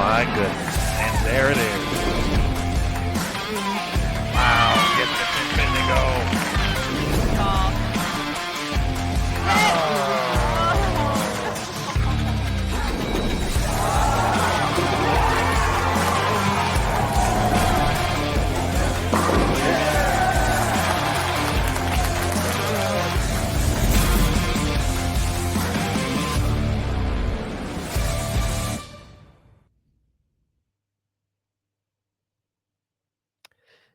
my goodness. And there it is. Wow, get this in to go.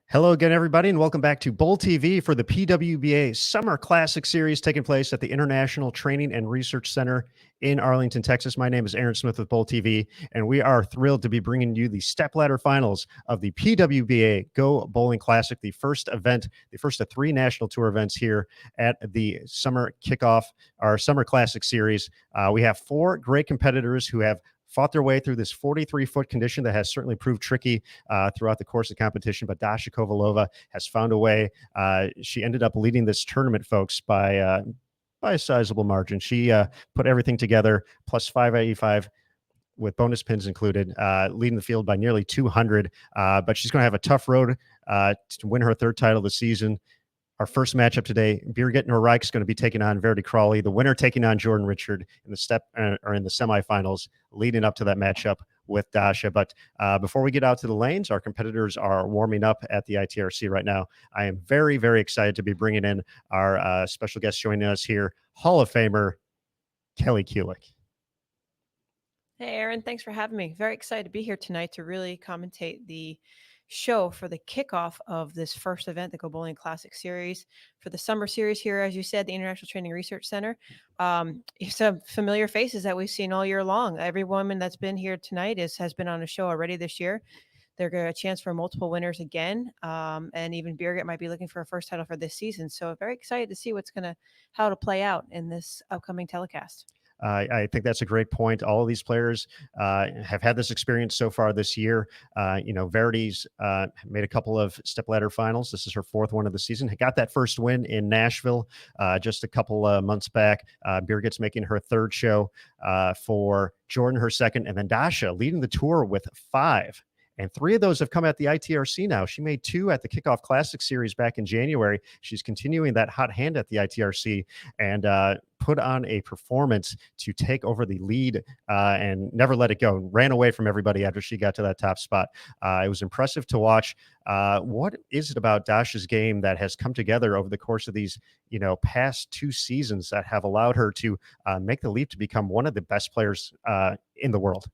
Hello again, everybody, and welcome back to Bowl TV for the PWBA Summer Classic Series taking place at the International Training and Research Center in Arlington, Texas. My name is Aaron Smith with Bowl TV, and we are thrilled to be bringing you the Stepladder finals of the PWBA Go Bowling Classic, the first event, the first of three national tour events here at the Summer Kickoff, our Summer Classic Series. We have four great competitors who have fought their way through this 43-foot condition that has certainly proved tricky throughout the course of competition, but Dasha Kovalova has found a way. She ended up leading this tournament, folks, by a sizable margin. She put everything together, plus 585 with bonus pins included, leading the field by nearly 200, but she's going to have a tough road to win her third title this season. Our first matchup today, Birgit Noreiks is going to be taking on Verity Crawley, the winner taking on Jordan Richard in the semifinals, leading up to that matchup with Dasha. But before we get out to the lanes, our competitors are warming up at the ITRC right now. I am very, very excited to be bringing in our special guest joining us here, Hall of Famer Kelly Kulick. Hey, Aaron, thanks for having me. Very excited to be here tonight to really commentate the show for the kickoff of this first event, the Go Bowling Classic Series. For the summer series here, as you said, the International Training Research Center. Some familiar faces that we've seen all year long. Every woman that's been here tonight has been on a show already this year. They're going to a chance for multiple winners again. And even Birgit might be looking for a first title for this season. So very excited to see how to play out in this upcoming telecast. I think that's a great point. All of these players have had this experience so far this year. Verity's made a couple of stepladder finals. This is her fourth one of the season. Got that first win in Nashville just a couple months back. Birgit's making her third show for Jordan, her second, and then Dasha leading the tour with 5. And 3 of those have come at the ITRC now. She made 2 at the Kickoff Classic Series back in January. She's continuing that hot hand at the ITRC and put on a performance to take over the lead and never let it go. Ran away from everybody after she got to that top spot. It was impressive to watch. What is it about Dasha's game that has come together over the course of these, past 2 seasons that have allowed her to make the leap to become one of the best players in the world?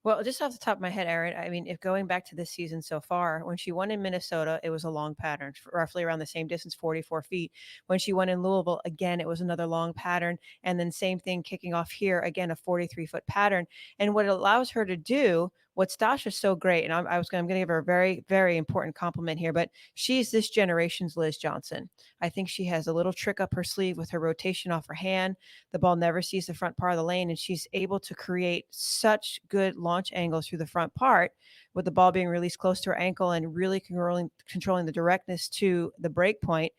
Well, just off the top of my head, Aaron, I mean, if going back to this season so far, when she won in Minnesota, it was a long pattern, roughly around the same distance, 44 feet. When she won in Louisville, again, it was another long pattern. And then same thing kicking off here, again, a 43-foot pattern. And what it allows her to do, what's Dasha's so great, and I'm going to give her a very, very important compliment here, but she's this generation's Liz Johnson. I think she has a little trick up her sleeve with her rotation off her hand. The ball never sees the front part of the lane, and she's able to create such good launch angles through the front part with the ball being released close to her ankle and really controlling the directness to the break point.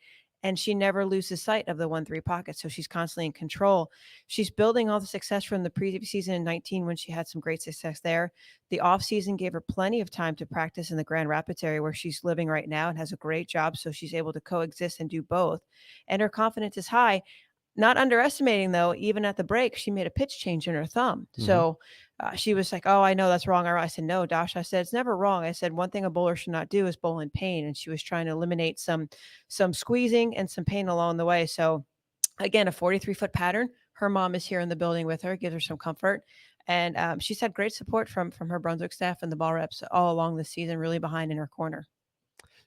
And she never loses sight of the 1-3 pocket. So she's constantly in control. She's building all the success from the previous season in 19 when she had some great success there. The off season gave her plenty of time to practice in the Grand Rapids area where she's living right now and has a great job. So she's able to coexist and do both. And her confidence is high. Not underestimating, though, even at the break, she made a pitch change in her thumb. Mm-hmm. So she was like, oh, I know that's wrong. I said, no, Dasha. I said, it's never wrong. I said, one thing a bowler should not do is bowl in pain. And she was trying to eliminate some squeezing and some pain along the way. So again, a 43-foot pattern. Her mom is here in the building with her, gives her some comfort. And she's had great support from her Brunswick staff and the ball reps all along the season, really behind in her corner.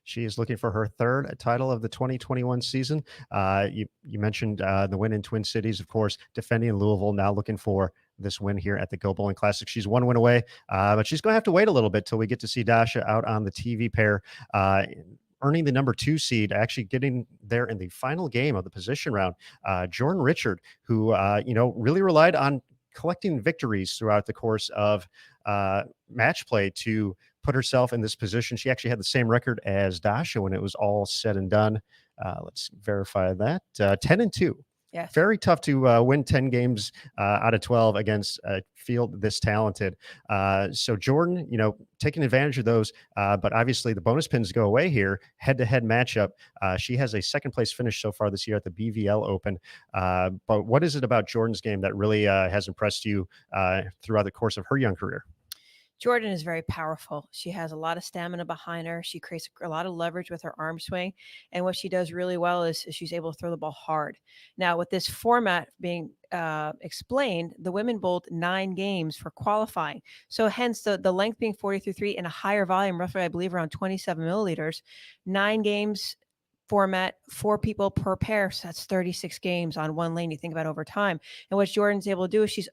She is looking for her third title of the 2021 season. You mentioned the win in Twin Cities, of course, defending in Louisville, now looking for this win here at the Go Bowling Classic. She's 1 win away, but she's going to have to wait a little bit till we get to see Dasha out on the TV pair, earning the number 2 seed, actually getting there in the final game of the position round. Jordan Richard, who, really relied on collecting victories throughout the course of match play to put herself in this position. She actually had the same record as Dasha when it was all said and done. Let's verify that. 10-2. Yes. Very tough to win 10 games out of 12 against a field this talented. So Jordan, taking advantage of those, but obviously the bonus pins go away here. Head-to-head matchup. She has a second place finish so far this year at the BVL Open. But what is it about Jordan's game that really has impressed you throughout the course of her young career? Jordan is very powerful. She has a lot of stamina behind her. She creates a lot of leverage with her arm swing. And what she does really well is she's able to throw the ball hard. Now, with this format being explained, the women bowled 9 games for qualifying. So hence the length being 40-3 and a higher volume, roughly, I believe, around 27 milliliters. 9 games format, 4 people per pair. So that's 36 games on one lane. You think about over time. And what Jordan's able to do is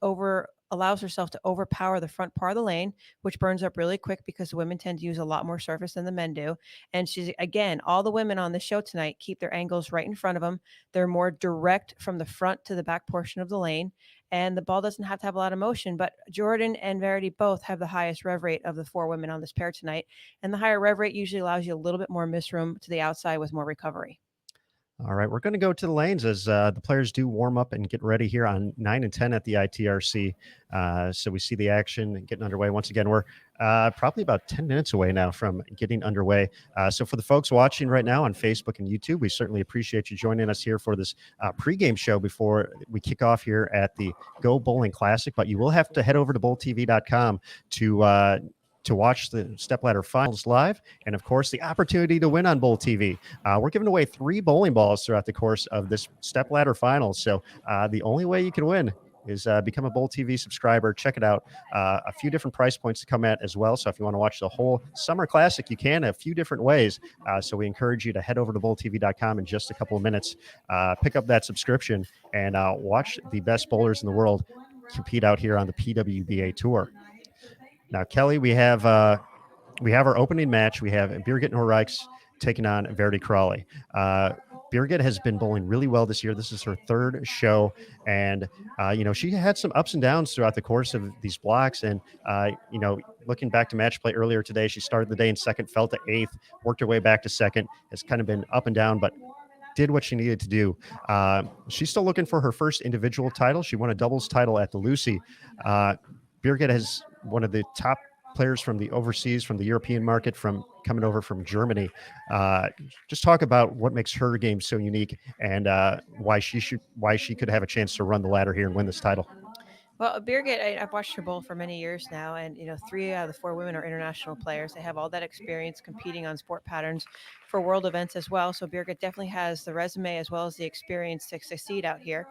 allows herself to overpower the front part of the lane, which burns up really quick because the women tend to use a lot more surface than the men do. And she's, again, all the women on the show tonight keep their angles right in front of them. They're more direct from the front to the back portion of the lane. And the ball doesn't have to have a lot of motion, but Jordan and Verity both have the highest rev rate of the 4 women on this pair tonight. And the higher rev rate usually allows you a little bit more miss room to the outside with more recovery. All right, we're going to go to the lanes as the players do warm up and get ready here on 9 and 10 at the ITRC. So we see the action getting underway. Once again, we're probably about 10 minutes away now from getting underway. So for the folks watching right now on Facebook and YouTube, we certainly appreciate you joining us here for this pregame show before we kick off here at the Go Bowling Classic. But you will have to head over to bowltv.com to watch the Stepladder finals live, and of course the opportunity to win on Bowl TV. We're giving away 3 bowling balls throughout the course of this Stepladder finals. So the only way you can win is become a Bowl TV subscriber. Check it out. A few different price points to come at as well. So if you want to watch the whole Summer Classic, you can a few different ways. So we encourage you to head over to bowltv.com in just a couple of minutes, pick up that subscription, and watch the best bowlers in the world compete out here on the PWBA Tour. Now, Kelly, we have our opening match. We have Birgit Noreiks taking on Verity Crawley. Birgit has been bowling really well this year. This is her 3rd show, and she had some ups and downs throughout the course of these blocks. And looking back to match play earlier today, she started the day in 2nd, fell to 8th, worked her way back to 2nd. Has kind of been up and down, but did what she needed to do. She's still looking for her first individual title. She won a doubles title at the Lucy. Birgit has one of the top players from the overseas, from the European market, from coming over from Germany. Just talk about what makes her game so unique and why she could have a chance to run the ladder here and win this title. Well, Birgit, I've watched her bowl for many years now, and 3 out of the 4 women are international players. They have all that experience competing on sport patterns for world events as well. So Birgit definitely has the resume as well as the experience to succeed out here.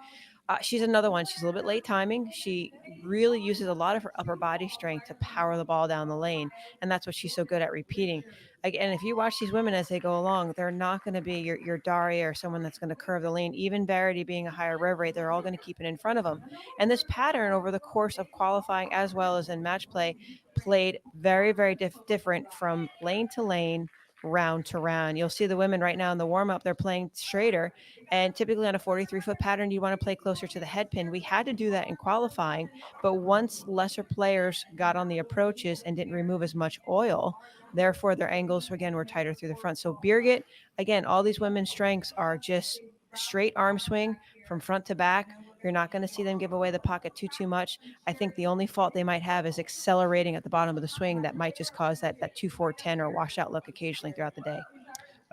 She's another one. She's a little bit late timing. She really uses a lot of her upper body strength to power the ball down the lane, and that's what she's so good at repeating. Again, if you watch these women as they go along, they're not going to be your Daria or someone that's going to curve the lane. Even Verity being a higher rev rate, they're all going to keep it in front of them. And this pattern over the course of qualifying as well as in match play played very, very different from lane to lane, round to round. You'll see the women right now in the warm-up, they're playing straighter, and typically on a 43-foot pattern you want to play closer to the head pin. We had to do that in qualifying, but once lesser players got on the approaches and didn't remove as much oil, therefore their angles again were tighter through the front. So Birgit, again, all these women's strengths are just straight arm swing from front to back. You're not going to see them give away the pocket too much. I think the only fault they might have is accelerating at the bottom of the swing. That might just cause that 2-4-10 or washout look occasionally throughout the day.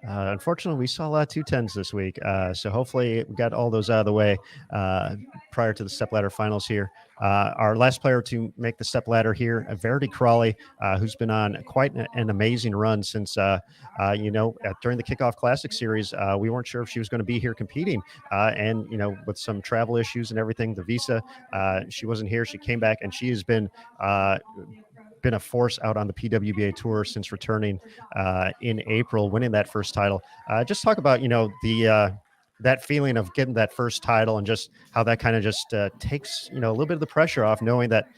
Unfortunately, we saw a lot of 210s this week. So hopefully we got all those out of the way prior to the Stepladder finals here. Our last player to make the Stepladder here, Verity Crawley, who's been on quite an amazing run since, during the Kickoff Classic series, we weren't sure if she was going to be here competing. And with some travel issues and everything, the visa, she wasn't here. She came back, and she has been a force out on the PWBA Tour since returning in April, winning that first title. Just talk about, that feeling of getting that first title and just how that kind of just takes, a little bit of the pressure off, knowing that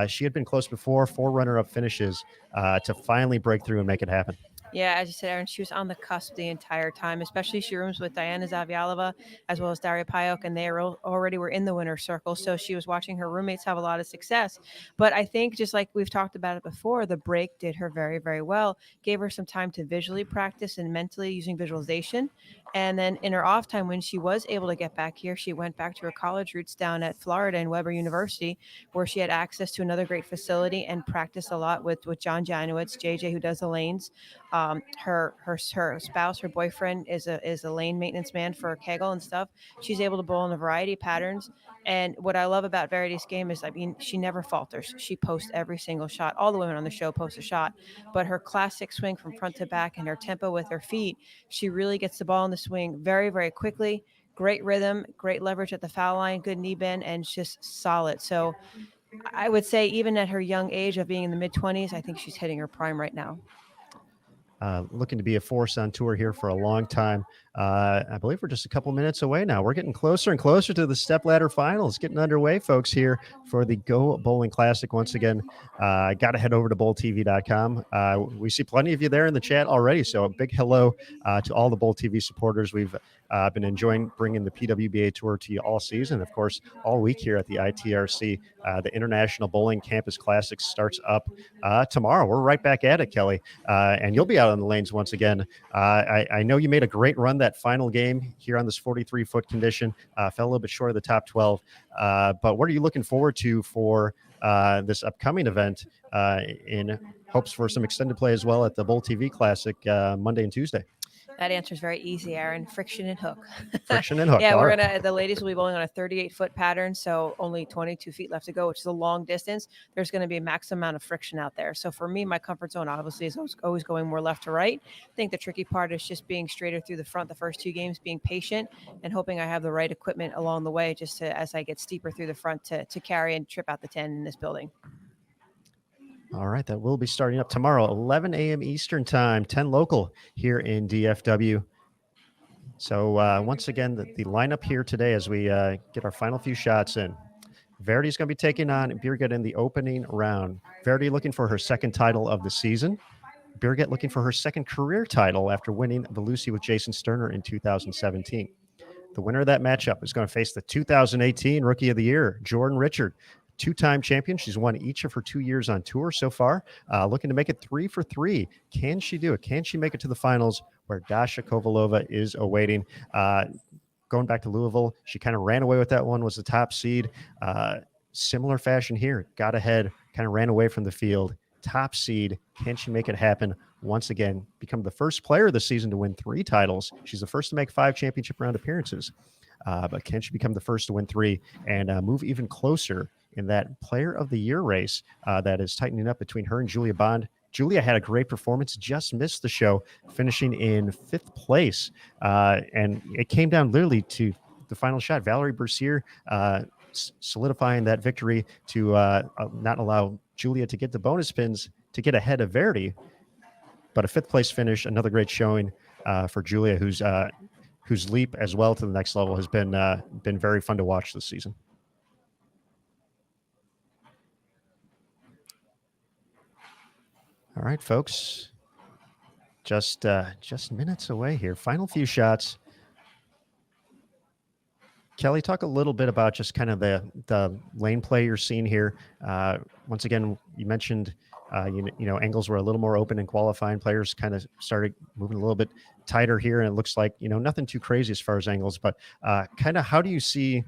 she had been close before, 4 runner-up finishes to finally break through and make it happen. Yeah, as you said, Aaron, she was on the cusp the entire time, especially she rooms with Diana Zavialova as well as Daria Payok, and they already were in the winner's circle. So she was watching her roommates have a lot of success. But I think, just like we've talked about it before, the break did her very, very well, gave her some time to visually practice and mentally using visualization. And then in her off time, when she was able to get back here, she went back to her college roots down at Florida and Weber University, where she had access to another great facility and practiced a lot with John Janowitz, JJ, who does the lanes. Her spouse, her boyfriend, is a lane maintenance man for Kegel and stuff. She's able to bowl in a variety of patterns. And what I love about Verity's game is, I mean, she never falters. She posts every single shot. All the women on the show post a shot, but her classic swing from front to back and her tempo with her feet, she really gets the ball in the swing very, very quickly. Great rhythm, great leverage at the foul line, good knee bend, and just solid. So I would say, even at her young age of being in the mid 20s, I think she's hitting her prime right now. Looking to be a force on tour here for a long time. I believe we're just a couple minutes away now. We're getting closer and closer to the Stepladder finals getting underway, folks, here for the Go Bowling Classic. Once again, got to head over to bowltv.com. We see plenty of you there in the chat already, so a big hello to all the Bowl TV supporters. We've been enjoying bringing the PWBA Tour to you all season. Of course, all week here at the ITRC. The International Bowling Campus Classic starts up tomorrow. We're right back at it, Kelly, and you'll be out on the lanes once again. I know you made a great run that final game here on this 43-foot condition. Fell a little bit short of the top 12. But what are you looking forward to for this upcoming event in hopes for some extended play as well at the Bowl TV Classic Monday and Tuesday? That answer is very easy, Aaron. Friction and hook. Friction and hook. Yeah, All the ladies will be bowling on a 38-foot pattern, so only 22 feet left to go, which is a long distance. There's going to be a max amount of friction out there. So for me, my comfort zone obviously is always going more left to right. I think the tricky part is just being straighter through the front the first two games, being patient and hoping I have the right equipment along the way, just to, as I get steeper through the front, to carry and trip out the 10 in this building. All right, that will be starting up tomorrow, 11 a.m. Eastern time, 10 local here in DFW. So once again, the lineup here today as we get our final few shots in. Verity's going to be taking on Birgit in the opening round. Verity looking for her second title of the season. Birgit looking for her second career title after winning the Lucy with Jason Sterner in 2017. The winner of that matchup is going to face the 2018 Rookie of the Year, Jordan Richard, two-time champion. She's won each of her 2 years on tour so far, looking to make it 3 for 3. Can she do it? Can she make it to the finals where Dasha Kovalova is awaiting? Going back to Louisville, she kind of ran away with that one, was the top seed. Similar fashion here, got ahead, kind of ran away from the field. Top seed. Can she make it happen once again? Become the first player of the season to win 3 titles. She's the first to make 5 championship round appearances. But can she become the first to win 3 and move even closer in that player of the year race that is tightening up between her and Julia Bond? Julia had a great performance, just missed the show, finishing in 5th place. And it came down literally to the final shot. Valerie Bercier solidifying that victory to not allow Julia to get the bonus pins to get ahead of Verity. But a 5th place finish, another great showing for Julia, whose leap as well to the next level has been very fun to watch this season. All right, folks, just minutes away here. Final few shots. Kelly, talk a little bit about just kind of the lane play you're seeing here. Once again, you mentioned you know angles were a little more open in qualifying. Players kind of started moving a little bit tighter here, and it looks like nothing too crazy as far as angles. But kind of how do you see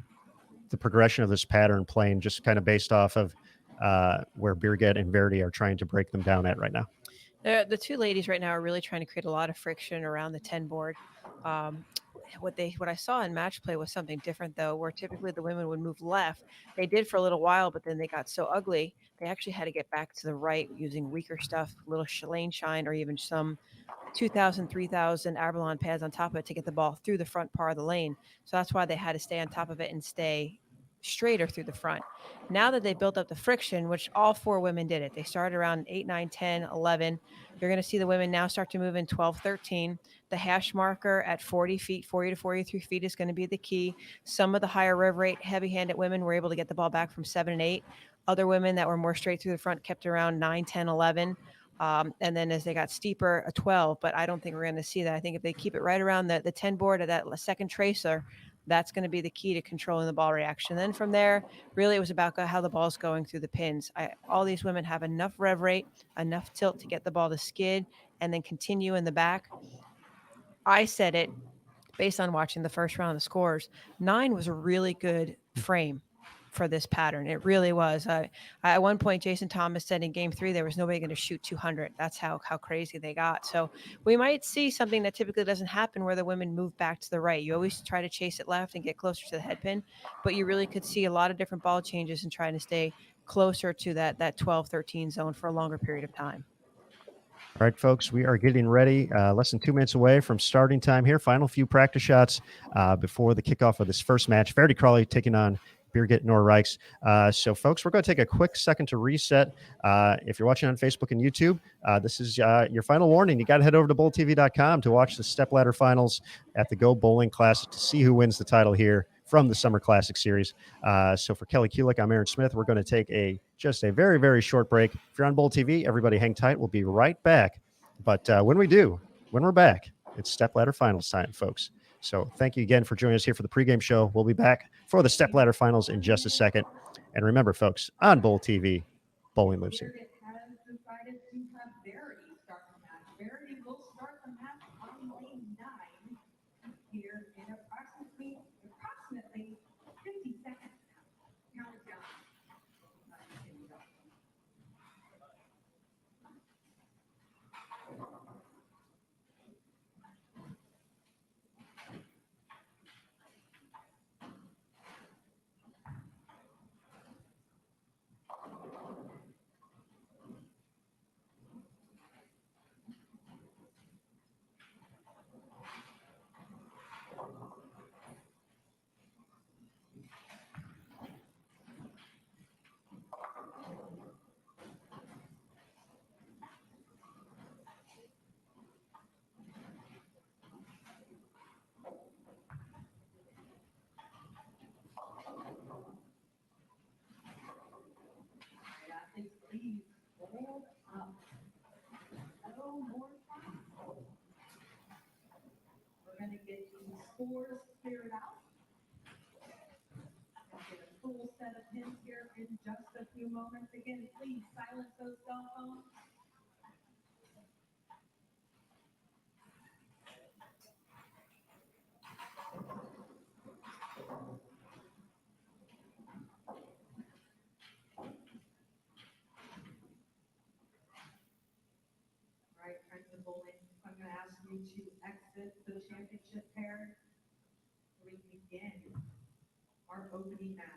the progression of this pattern playing, just kind of based off of where Birgit and Verity are trying to break them down at right now? The two ladies right now are really trying to create a lot of friction around the 10 board. What I saw in match play was something different, though, where typically the women would move left. They did for a little while, but then they got so ugly, they actually had to get back to the right using weaker stuff, little lane shine, or even some 2,000, 3,000 Avalon pads on top of it to get the ball through the front part of the lane. So that's why they had to stay on top of it and stay straighter through the front. Now that they built up the friction, which all 4 women did it, they started around 8, 9, 10, 11. You're going to see the women now start to move in 12, 13. The hash marker at 40 feet, 40 to 43 feet is going to be the key. Some of the higher rev rate, heavy-handed women were able to get the ball back from 7 and 8. Other women that were more straight through the front kept around 9, 10, 11. And then as they got steeper, a 12. But I don't think we're going to see that. I think if they keep it right around the 10 board at that second tracer, that's going to be the key to controlling the ball reaction. Then from there, really it was about how the ball's going through the pins. All these women have enough rev rate, enough tilt to get the ball to skid and then continue in the back. I said it based on watching the first round of scores. 9 was a really good frame for this pattern. It really was. At one point, Jason Thomas said in game 3, there was nobody going to shoot 200. That's how crazy they got. So we might see something that typically doesn't happen where the women move back to the right. You always try to chase it left and get closer to the head pin, but you really could see a lot of different ball changes and trying to stay closer to that 12, 13 zone for a longer period of time. All right, folks, we are getting ready. Less than 2 minutes away from starting time here. Final few practice shots before the kickoff of this first match. Verity Crawley taking on Birgit Noreiks. So, folks, we're going to take a quick second to reset. If you're watching on Facebook and YouTube, this is your final warning. You got to head over to bowltv.com to watch the Stepladder finals at the Go Bowling Classic to see who wins the title here from the Summer Classic Series. So for Kelly Kulik, I'm Aaron Smith. We're going to take just a very, very short break. If you're on Bowl TV, everybody hang tight. We'll be right back. But when we're back, it's Stepladder finals time, folks. So thank you again for joining us here for the pregame show. We'll be back for the Stepladder finals in just a second. And remember, folks, on Bowl TV, bowling lives here. Birgit has decided to have Verity start the match. Verity will start the match on lane 9 here in approximately 50 seconds. Count it down. Please hold up. No more time. We're going to get the scores cleared out. We'll get a full set of pins here in just a few moments. Again, please silence those cell phones. Right, friends of bowling, I'm going to ask you to exit the championship pair. We begin our opening match.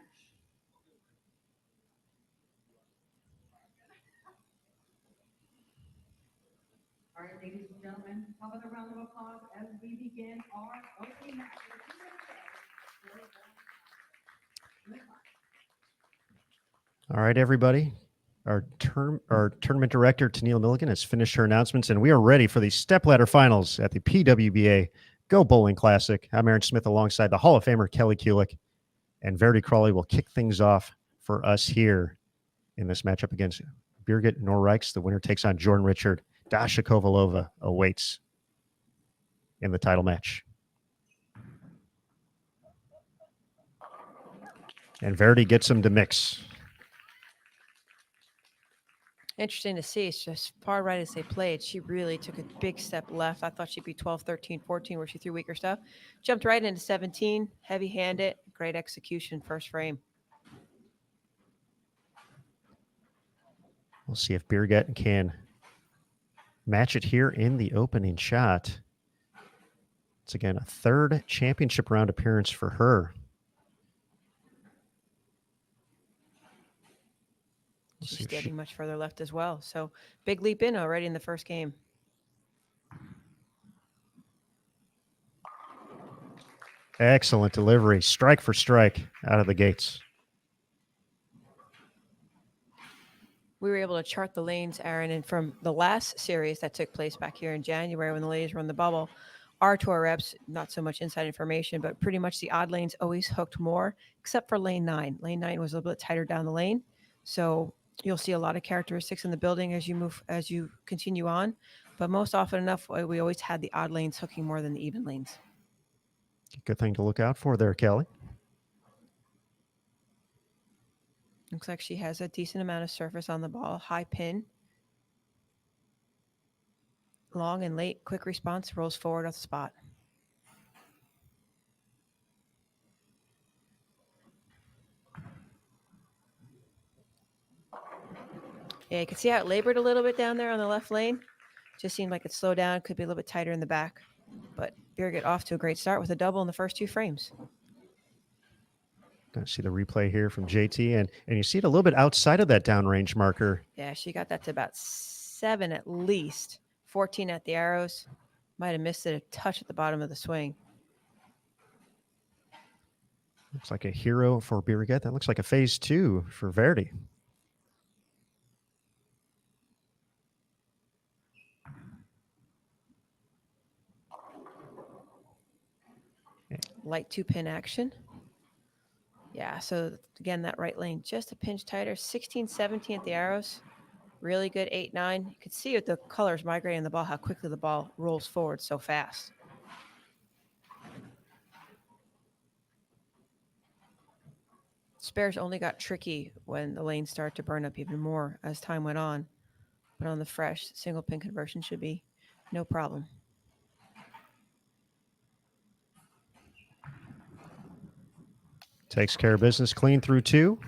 All right, ladies and gentlemen, how about a round of applause as we begin our opening match? All right, everybody. Our tournament director, Tennille Milligan, has finished her announcements, and we are ready for the Stepladder finals at the PWBA Go Bowling Classic. I'm Aaron Smith alongside the Hall of Famer, Kelly Kulik, and Verity Crawley will kick things off for us here in this matchup against Birgit Noreiks. The winner takes on Jordan Richard. Dasha Kovalova awaits in the title match. And Verity gets him to mix. Interesting to see. It's just far right as they played. She really took a big step left. I thought she'd be 12, 13, 14 where she threw weaker stuff. Jumped right into 17, heavy-handed, great execution, first frame. We'll see if Birgit can match it here in the opening shot. It's again a third championship round appearance for her. She's standing much further left as well. So big leap in already in the first game. Excellent delivery. Strike for strike out of the gates. We were able to chart the lanes, Aaron, and from the last series that took place back here in January when the ladies were on the bubble, our tour reps, not so much inside information, but pretty much the odd lanes always hooked more, except for lane 9. Lane 9 was a little bit tighter down the lane. So You'll see a lot of characteristics in the building as you continue on, but most often enough, we always had the odd lanes hooking more than the even lanes. Good thing to look out for there, Kelly. Looks like she has a decent amount of surface on the ball. High pin. Long and late, quick response, rolls forward off the spot. Yeah, you can see how it labored a little bit down there on the left lane. Just seemed like it slowed down. Could be a little bit tighter in the back. But Birgit off to a great start with a double in the first 2 frames. Gonna see the replay here from JT, and you see it a little bit outside of that downrange marker. Yeah, she got that to about 7 at least. 14 at the arrows. Might have missed it a touch at the bottom of the swing. Looks like a hero for Birgit. That looks like a phase 2 for Verity. Light 2-pin action. Yeah, so again, that right lane just a pinch tighter. 16, 17 at the arrows. Really good 8, 9. You could see with the colors migrating the ball, how quickly the ball rolls forward so fast. Spares only got tricky when the lanes start to burn up even more as time went on. But on the fresh, single pin conversion should be no problem. Takes care of business, clean through 2.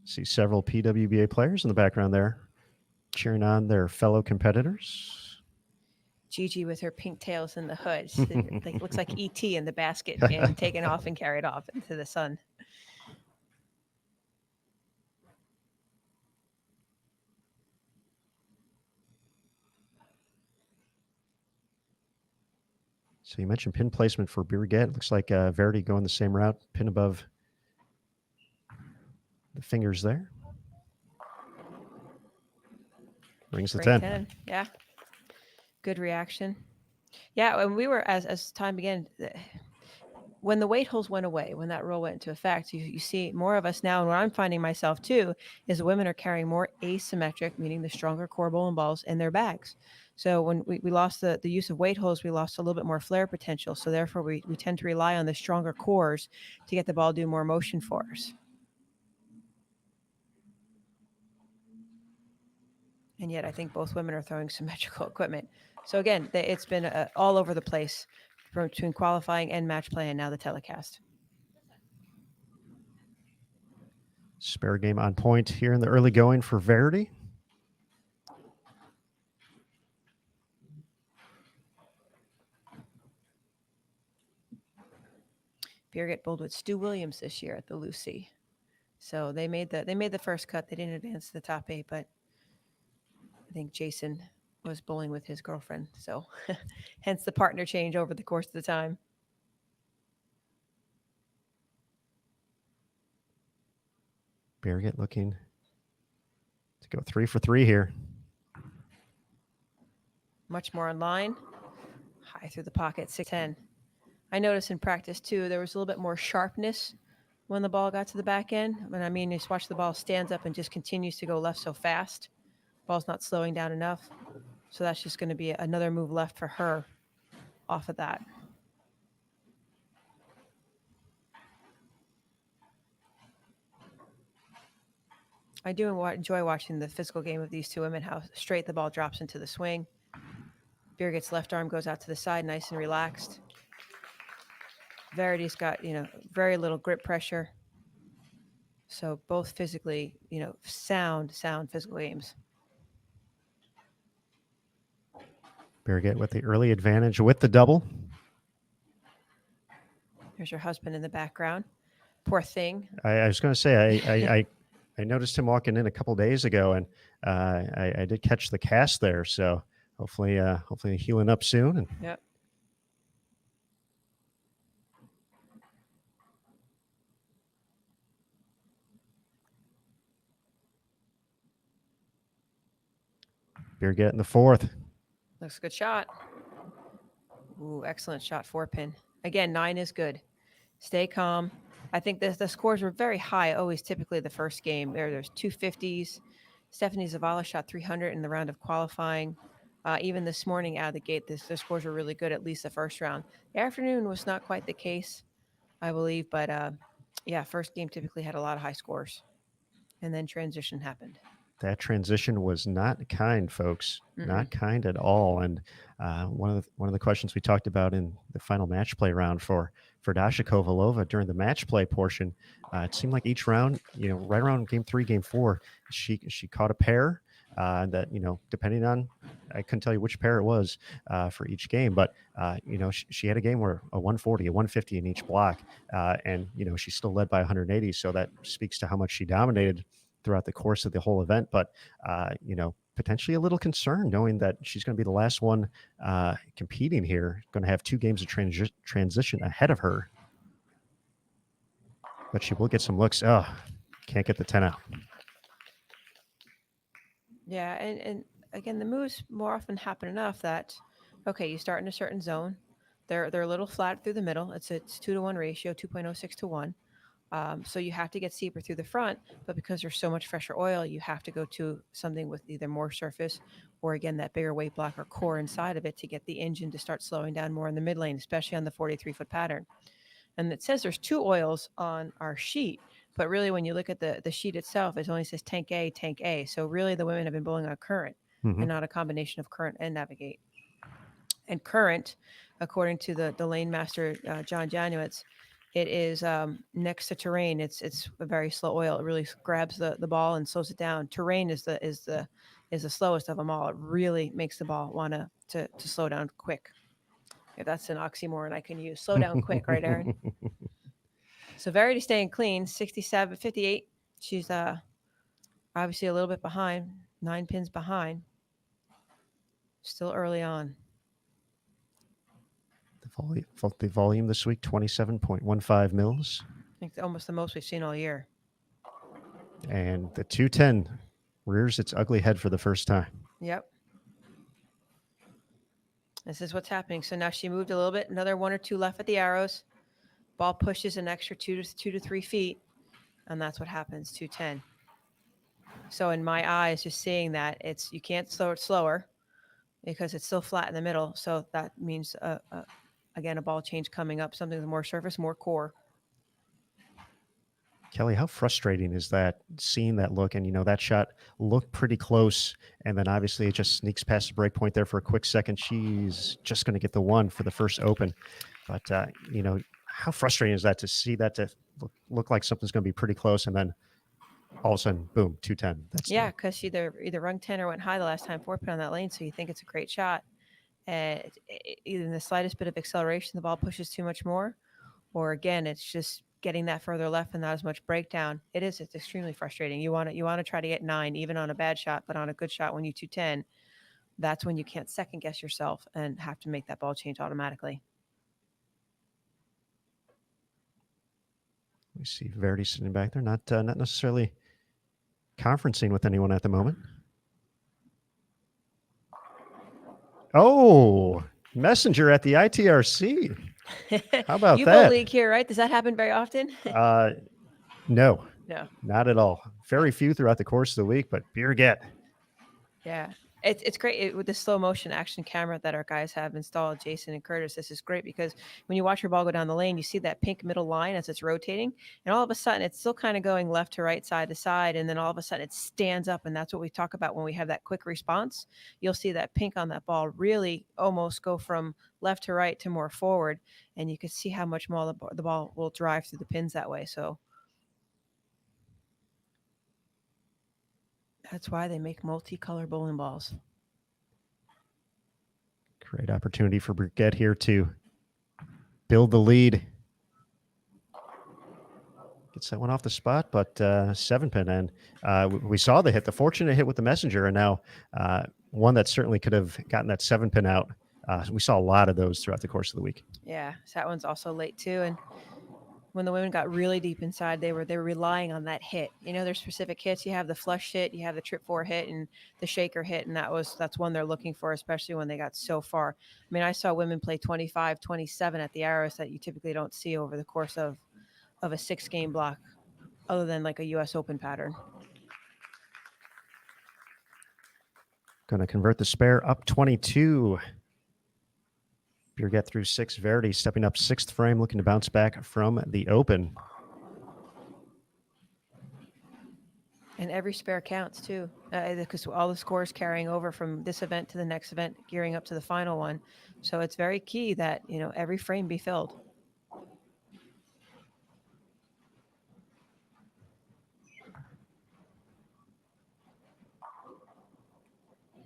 See several PWBA players in the background there cheering on their fellow competitors. Gigi with her pink tails in the hood. Looks like E.T. in the basket and taken off and carried off into the sun. So you mentioned pin placement for Birgit. Looks like Verity going the same route, pin above the fingers there. Rings the 10. Yeah. Good reaction. Yeah, and we were, as time began, when the weight holes went away, when that rule went into effect, you see more of us now, and what I'm finding myself too, is women are carrying more asymmetric, meaning the stronger core bowling balls in their bags. So when we lost the use of weight holes, we lost a little bit more flare potential. So therefore, we tend to rely on the stronger cores to get the ball do more motion for us. And yet I think both women are throwing symmetrical equipment. So again, it's been all over the place between qualifying and match play and now the telecast. Spare game on point here in the early going for Verity. Birgit bowled with Stu Williams this year at the Lucy. So they made the first cut. They didn't advance to the top 8, but I think Jason was bowling with his girlfriend. So hence the partner change over the course of the time. Birgit looking to go 3 for 3 here. Much more in line. High through the pocket, 6-10. I noticed in practice, too, there was a little bit more sharpness when the ball got to the back end. When I mean, just watch the ball stands up and just continues to go left so fast. Ball's not slowing down enough. So that's just going to be another move left for her off of that. I do enjoy watching the physical game of these two women, how straight the ball drops into the swing. Birgit's left arm goes out to the side, nice and relaxed. Verity's got, very little grip pressure. So both physically, sound physical games. Birgit with the early advantage with the double. There's her husband in the background. Poor thing. I was going to say, I noticed him walking in a couple days ago, and I did catch the cast there. So hopefully healing up soon. And yep. Birgit in the 4th. Looks a good shot. Ooh, excellent shot, 4-pin. Again, 9 is good. Stay calm. I think the scores were very high, always typically the first game. There's 250s. Stephanie Zavala shot 300 in the round of qualifying. Even this morning out of the gate, the scores were really good, at least the first round. The afternoon was not quite the case, I believe, but yeah, first game typically had a lot of high scores. And then transition happened. That transition was not kind, folks. Mm-mm. Not kind at all. And one of the questions we talked about in the final match play round for Dasha Kovalova during the match play portion, it seemed like each round, right around game 3, game 4, she caught a pair that depending on, I couldn't tell you which pair it was for each game, but she had a game where a 140, a 150 in each block, and she still led by 180. So that speaks to how much she dominated throughout the course of the whole event, but potentially a little concerned knowing that she's going to be the last one competing here, going to have 2 games of transition ahead of her. But she will get some looks. Oh, can't get the 10 out. Yeah, and again, the moves more often happen enough that, okay, you start in a certain zone. They're a little flat through the middle. It's 2-to-1 ratio, 2.06 to 1. So you have to get steeper through the front, but because there's so much fresher oil, you have to go to something with either more surface or, again, that bigger weight block or core inside of it to get the engine to start slowing down more in the mid lane, especially on the 43-foot pattern. And it says there's 2 oils on our sheet, but really when you look at the sheet itself, it only says tank A, tank A. So really the women have been bowling on current and not a combination of current and navigate. And current, according to the lane master, John Janowitz, it is next to terrain. It's a very slow oil. It really grabs the ball and slows it down. Terrain is the slowest of them all. It really makes the ball want to slow down quick. If that's an oxymoron I can use. Slow down quick, right, Aaron? So Verity staying clean, 67, 58. She's obviously a little bit behind, 9 pins behind. Still early on. The volume this week, 27.15 mils. I think almost the most we've seen all year. And the 210 rears its ugly head for the first time. Yep. This is what's happening. So now she moved a little bit, another 1 or 2 left at the arrows. Ball pushes an extra 2 to 3 feet, and that's what happens, 210. So in my eyes, just seeing that, you can't slow it slower because it's still flat in the middle. So that means, again, a ball change coming up, something with more surface, more core. Kelly, how frustrating is that, seeing that look? And, that shot looked pretty close. And then obviously it just sneaks past the break point there for a quick second. She's just going to get the 1 for the first open. But, how frustrating is that to see that to look like something's going to be pretty close, and then all of a sudden, boom, 210. Yeah, because she either rung 10 or went high the last time 4 pin on that lane, so you think it's a great shot. And either in the slightest bit of acceleration, the ball pushes too much more, or again, it's just getting that further left and not as much breakdown. It's extremely frustrating. You want to try to get 9 even on a bad shot, but on a good shot when you 210, that's when you can't second guess yourself and have to make that ball change automatically. We see Verity sitting back there, not necessarily conferencing with anyone at the moment. Oh, messenger at the ITRC. How about you that? bowl league here, right? Does that happen very often? No, No, not at all. Very few throughout the course of the week, but Birgit. Yeah, it's great with the slow motion action camera that our guys have installed, Jason and Curtis. This is great because when you watch your ball go down the lane, you see that pink middle line as it's rotating, and all of a sudden it's still kind of going left to right, side to side, and then all of a sudden it stands up, and that's what we talk about when we have that quick response. You'll see that pink on that ball really almost go from left to right to more forward, and you can see how much more the ball will drive through the pins that way. So that's why they make multicolor bowling balls. Great opportunity for Birgit here to build the lead. Gets that one off the spot, but 7 pin. And we saw the hit, the fortunate hit with the messenger, and now one that certainly could have gotten that 7 pin out. We saw a lot of those throughout the course of the week. Yeah, so that one's also late too. And when the women got really deep inside, they were relying on that hit. There's specific hits. You have the flush hit, you have the trip 4 hit, and the shaker hit, and that's one they're looking for, especially when they got so far. I mean, I saw women play 25, 27 at the arrows that you typically don't see over the course of of a 6-game block other than like a US Open pattern. Going to convert the spare up 22. Birgit through 6. Verity stepping up 6th frame, looking to bounce back from the Open. And every spare counts too, because all the scores carrying over from this event to the next event, gearing up to the final one. So it's very key that, you know, every frame be filled.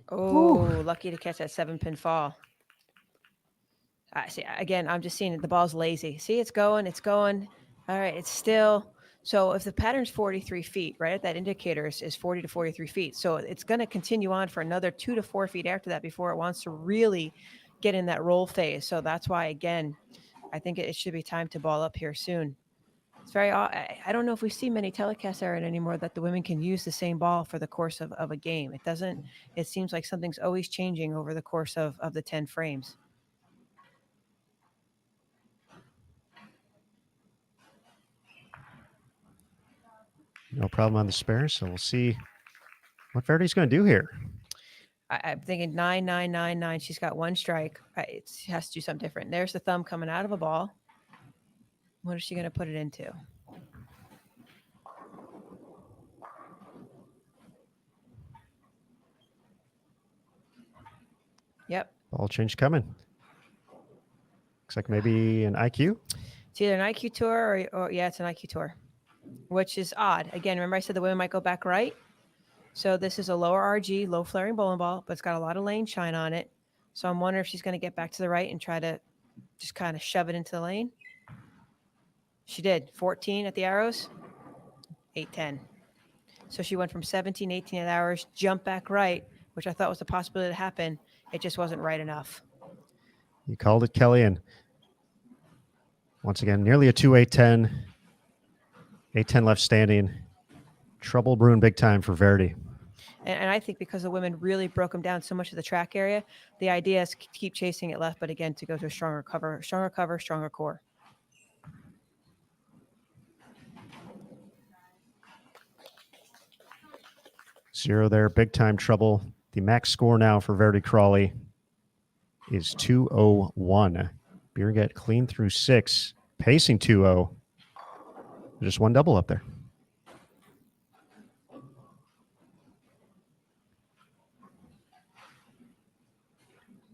Oh, lucky to catch that 7-pin fall. I see. Again, I'm just seeing it. The ball's lazy. See, it's going. It's going. All right, it's still. So if the pattern's 43 feet, right, that indicator is 40 to 43 feet. So it's going to continue on for another 2 to 4 feet after that before it wants to really get in that roll phase. So that's why, again, I think it should be time to ball up here soon. It's very. I don't know if we see many telecasts there anymore that the women can use the same ball for the course of a game. It doesn't. It seems like something's always changing over the course of the 10 frames. No problem on the spare, so we'll see what Verity's going to do here. I'm thinking 9, 9, 9, 9. She's got 1 strike. It has to do something different. There's the thumb coming out of a ball. What is she going to put it into? Yep. Ball change coming. Looks like maybe an IQ. It's either an IQ tour or yeah, it's an IQ tour, which is odd. Again, remember I said the women might go back right? So this is a lower RG, low flaring bowling ball, but it's got a lot of lane shine on it. So I'm wondering if she's going to get back to the right and try to just kind of shove it into the lane. She did. 14 at the arrows, 8, 10. So she went from 17, 18 at arrows, jump back right, which I thought was a possibility to happen. It just wasn't right enough. You called it, Kelly, and once again, nearly a 2-8-10. 8-10 left standing. Trouble brewing big time for Verity. And I think because the women really broke them down so much of the track area, the idea is to keep chasing it left, but again, to go to a stronger cover, stronger core. Zero there, big time trouble. The max score now for Verity Crawley is 201. Birgit clean through 6, pacing 2-0. Just 1 double up there.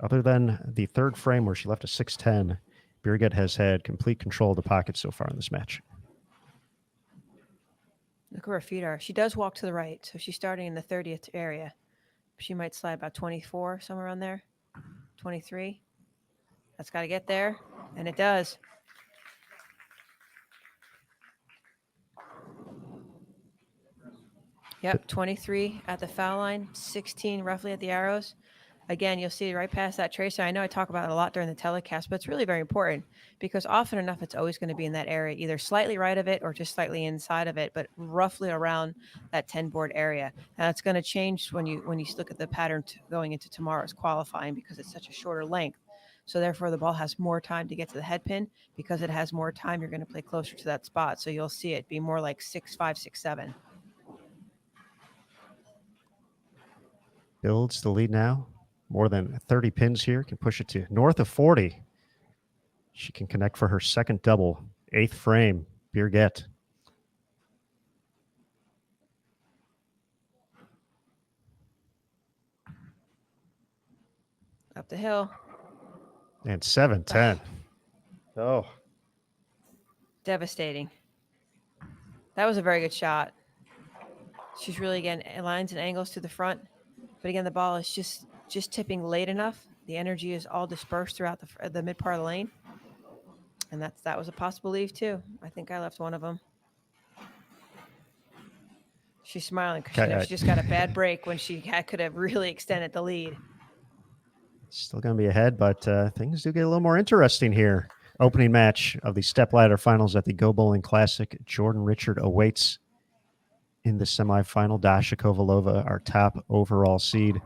Other than the 3rd frame where she left a 6-10, Birgit has had complete control of the pocket so far in this match. Look where her feet are. She does walk to the right, so she's starting in the 30th area. She might slide about 24, somewhere around there. 23. That's got to get there, and it does. Yep, 23 at the foul line, 16 roughly at the arrows. Again, you'll see right past that tracer. I know I talk about it a lot during the telecast, but it's really very important because often enough, it's always going to be in that area, either slightly right of it or just slightly inside of it, but roughly around that 10 board area. Now it's going to change when you look at the pattern going into tomorrow's qualifying because it's such a shorter length. So therefore, the ball has more time to get to the head pin. Because it has more time, you're going to play closer to that spot. So you'll see it be more like 6-5, 6-7. Builds the lead now. More than 30 pins here. Can push it to north of 40. She can connect for her 2nd double. 8th frame. Birgit. Up the hill. And 7-10. Oh. Devastating. That was a very good shot. She's really, again, lines and angles to the front. But again, the ball is just tipping late enough. The energy is all dispersed throughout the mid part of the lane. And that was a possible leave too. I think I left one of them. She's smiling because she just got a bad break when she could have really extended the lead. Still going to be ahead, but things do get a little more interesting here. Opening match of the Stepladder finals at the Go Bowling Classic. Jordan Richard awaits in the semifinal. Dasha Kovalova, our top overall seed.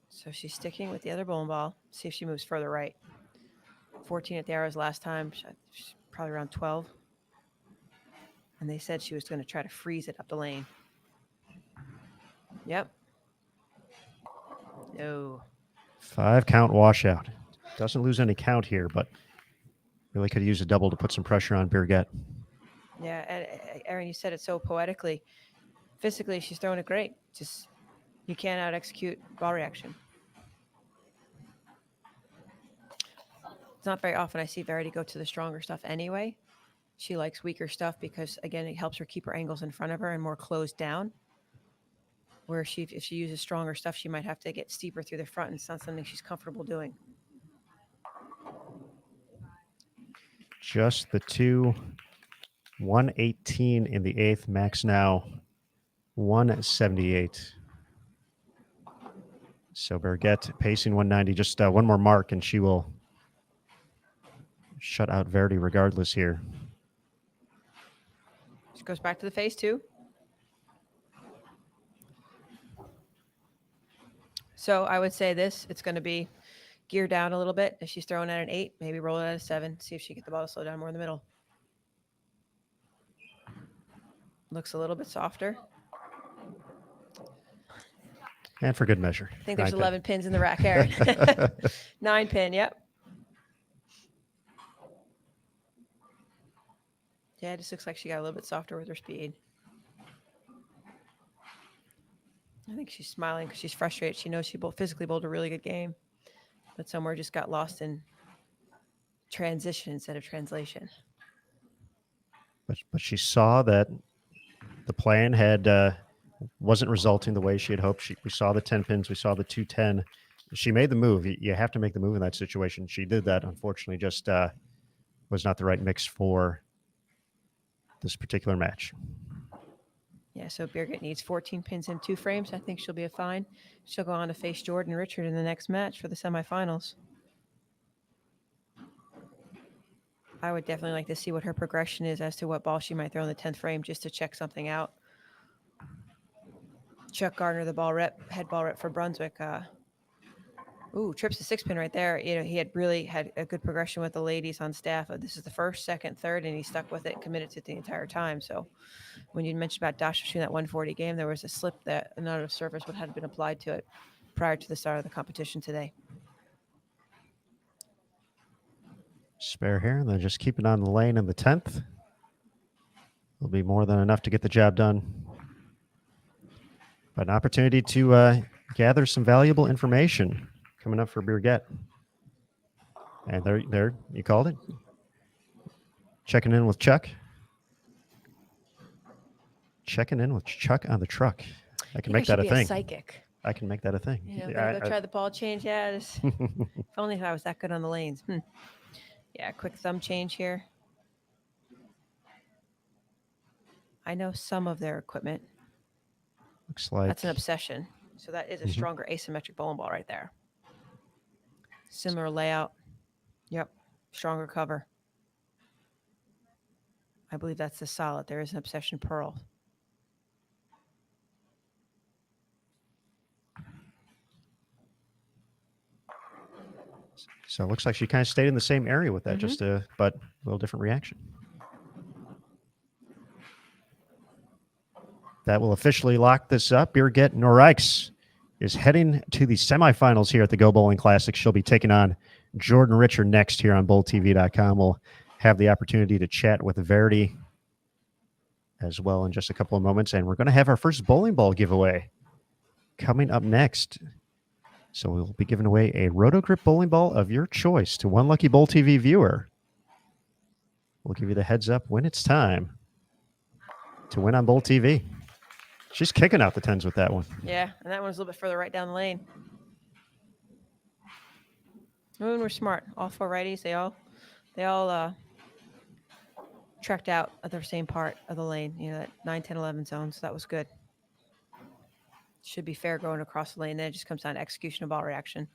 So she's sticking with the other bowling ball. See if she moves further right. 14 at the arrows last time. She's probably around 12. And they said she was going to try to freeze it up the lane. Yep. No. 5 count washout. Doesn't lose any count here, but really could use a double to put some pressure on Birgit. Yeah, and Aaron, you said it so poetically. Physically, she's throwing it great. Just you can't out execute ball reaction. It's not very often I see Verity go to the stronger stuff anyway. She likes weaker stuff because, again, it helps her keep her angles in front of her and more closed down. Where if she uses stronger stuff, she might have to get steeper through the front, and it's not something she's comfortable doing. Just the 2. 118 in the 8th. Max now 178. So Birgit pacing 190. Just one more mark, and she will shut out Verity regardless here. She goes back to the face, too. So I would say it's going to be gear down a little bit. If she's throwing at an 8, maybe roll it at a 7. See if she can get the ball to slow down more in the middle. Looks a little bit softer. And for good measure. I think there's 9 11 pins in the rack, Aaron. 9 pin, yep. Yeah, it just looks like she got a little bit softer with her speed. I think she's smiling because she's frustrated. She knows she physically bowled a really good game, but somewhere just got lost in transition instead of translation. But she saw that the plan wasn't resulting the way she had hoped. We saw the 10 pins. We saw the 210. She made the move. You have to make the move in that situation. She did that. Unfortunately, just was not the right mix for this particular match. Yeah, so Birgit needs 14 pins in 2 frames. I think she'll be fine. She'll go on to face Jordan Richard in the next match for the semifinals. I would definitely like to see what her progression is as to what ball she might throw in the 10th frame just to check something out. Chuck Gardner, the head ball rep for Brunswick. Trips the 6 pin right there. You know, he had really had a good progression with the ladies on staff. This is the first, second, third, and he stuck with it, committed to it the entire time. So when you mentioned about Dasha shooting that 140 game, there was a slip that another service would have been applied to it prior to the start of the competition today. Spare here, and then just keep it on the lane in the 10th. Will be more than enough to get the job done. But an opportunity to gather some valuable information coming up for Birgit. And there, you called it. Checking in with Chuck. Checking in with Chuck on the truck. I can make that a thing. Psychic. I can make that a thing. You know, go try the ball change. Yeah, if only if I was that good on the lanes. Yeah, quick thumb change here. I know some of their equipment. Looks like that's an obsession. So that is a stronger asymmetric bowling ball right there. Similar layout. Yep. Stronger cover. I believe that's the solid. There is an obsession pearl. So it looks like she kind of stayed in the same area with that, but a little different reaction. That will officially lock this up. Birgit Noreiks is heading to the semifinals here at the Go Bowling Classic. She'll be taking on Jordan Richard next here on BowlTV.com. We'll have the opportunity to chat with Verity as well in just a couple of moments. And we're going to have our first bowling ball giveaway coming up next. So we'll be giving away a Roto-Grip bowling ball of your choice to one lucky Bowl TV viewer. We'll give you the heads up when it's time to win on Bowl TV. She's kicking out the 10s with that one. Yeah, and that one's a little bit further right down the lane. Women were smart. All 4 righties, they all trekked out at the same part of the lane, you know, that 9, 10, 11 zone, so that was good. Should be fair going across the lane. Then it just comes down to execution of ball reaction.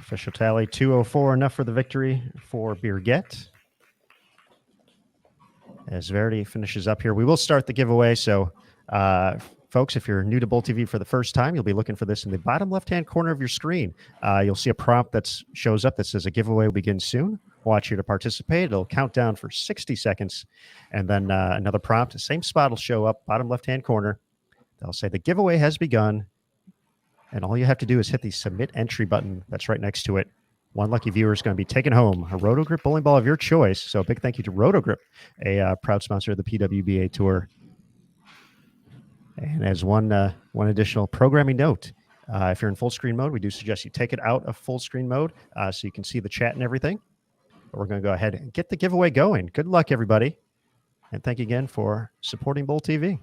Official tally 204, enough for the victory for Birgit. As Verity finishes up here, we will start the giveaway. So, folks, if you're new to Bowl TV for the first time, you'll be looking for this in the bottom left-hand corner of your screen. You'll see a prompt that shows up that says a giveaway will begin soon. Watch you to participate. It'll count down for 60 seconds. And then another prompt, the same spot will show up, bottom left-hand corner. They'll say the giveaway has begun. And all you have to do is hit the submit entry button that's right next to it. One lucky viewer is going to be taking home a Rotogrip bowling ball of your choice. So a big thank you to Rotogrip, a proud sponsor of the PWBA Tour. And as one additional programming note, if you're in full screen mode, we do suggest you take it out of full screen mode so you can see the chat and everything. But we're going to go ahead and get the giveaway going. Good luck, everybody. And thank you again for supporting Bowl TV.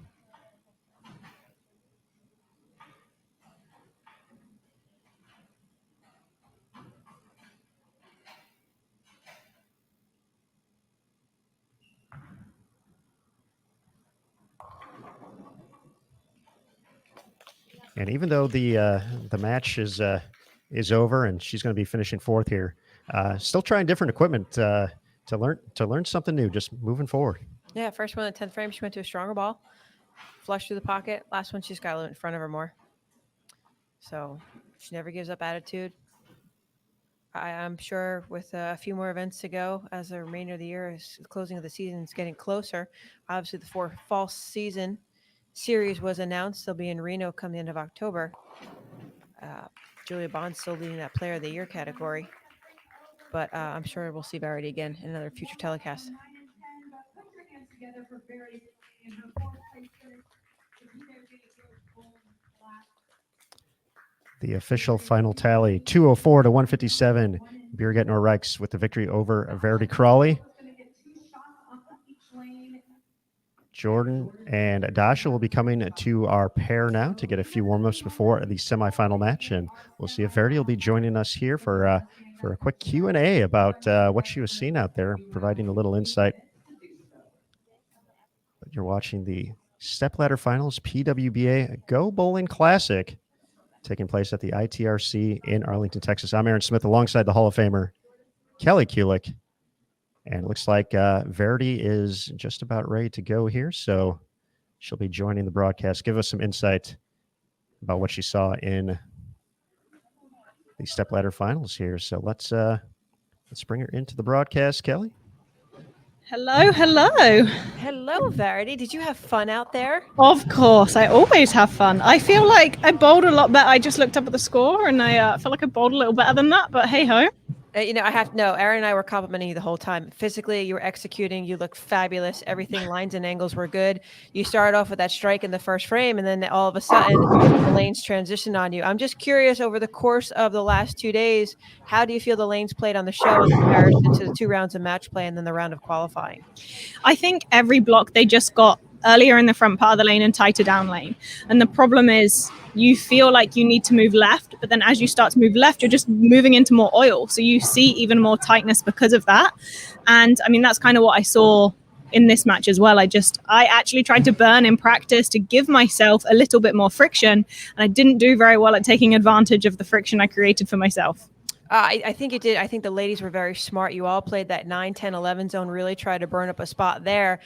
And even though the match is over and she's going to be finishing fourth here, still trying different equipment to learn something new. Just moving forward. Yeah, first one in the 10th frame, she went to a stronger ball, flushed through the pocket. Last one, she's got a little in front of her more. So she never gives up attitude. I'm sure with a few more events to go as the remainder of the year is the closing of the season is getting closer. Obviously, the fall season series was announced. They'll be in Reno come the end of October. Julia Bond's still leading that Player of the Year category, but I'm sure we'll see Verity again in another future telecast. The official final tally 204 to 157. Birgit Noreiks with the victory over Verity Crawley. Jordan and Dasha will be coming to our pair now to get a few warm-ups before the semifinal match, and we'll see if Verity will be joining us here for a quick Q&A about what she was seeing out there, providing a little insight. But you're watching the Stepladder Finals PWBA Go Bowling Classic taking place at the ITRC in Arlington, Texas. I'm Aaron Smith alongside the Hall of Famer Kelly Kulik. And it looks like Verity is just about ready to go here. So she'll be joining the broadcast. Give us some insight about what she saw in the Stepladder Finals here. So let's bring her into the broadcast, Kelly. Hello. Hello, Verity. Did you have fun out there? Of course, I always have fun. I feel like I bowled a lot better. I just looked up at the score and I felt like I bowled a little better than that, but hey ho. I have no. Aaron and I were complimenting you the whole time. Physically, you were executing. You looked fabulous. Everything, lines and angles were good. You started off with that strike in the first frame, and then all of a sudden, the lanes transitioned on you. I'm just curious, over the course of the last 2 days, how do you feel the lanes played on the show in comparison to the 2 rounds of match play and then the round of qualifying? I think every block they just got earlier in the front part of the lane and tighter down lane. And the problem is you feel like you need to move left, but then as you start to move left, you're just moving into more oil. So you see even more tightness because of that. And I mean, that's kind of what I saw in this match as well. I actually tried to burn in practice to give myself a little bit more friction. And I didn't do very well at taking advantage of the friction I created for myself. I think it did. I think the ladies were very smart. You all played that 9, 10, 11 zone, really tried to burn up a spot there.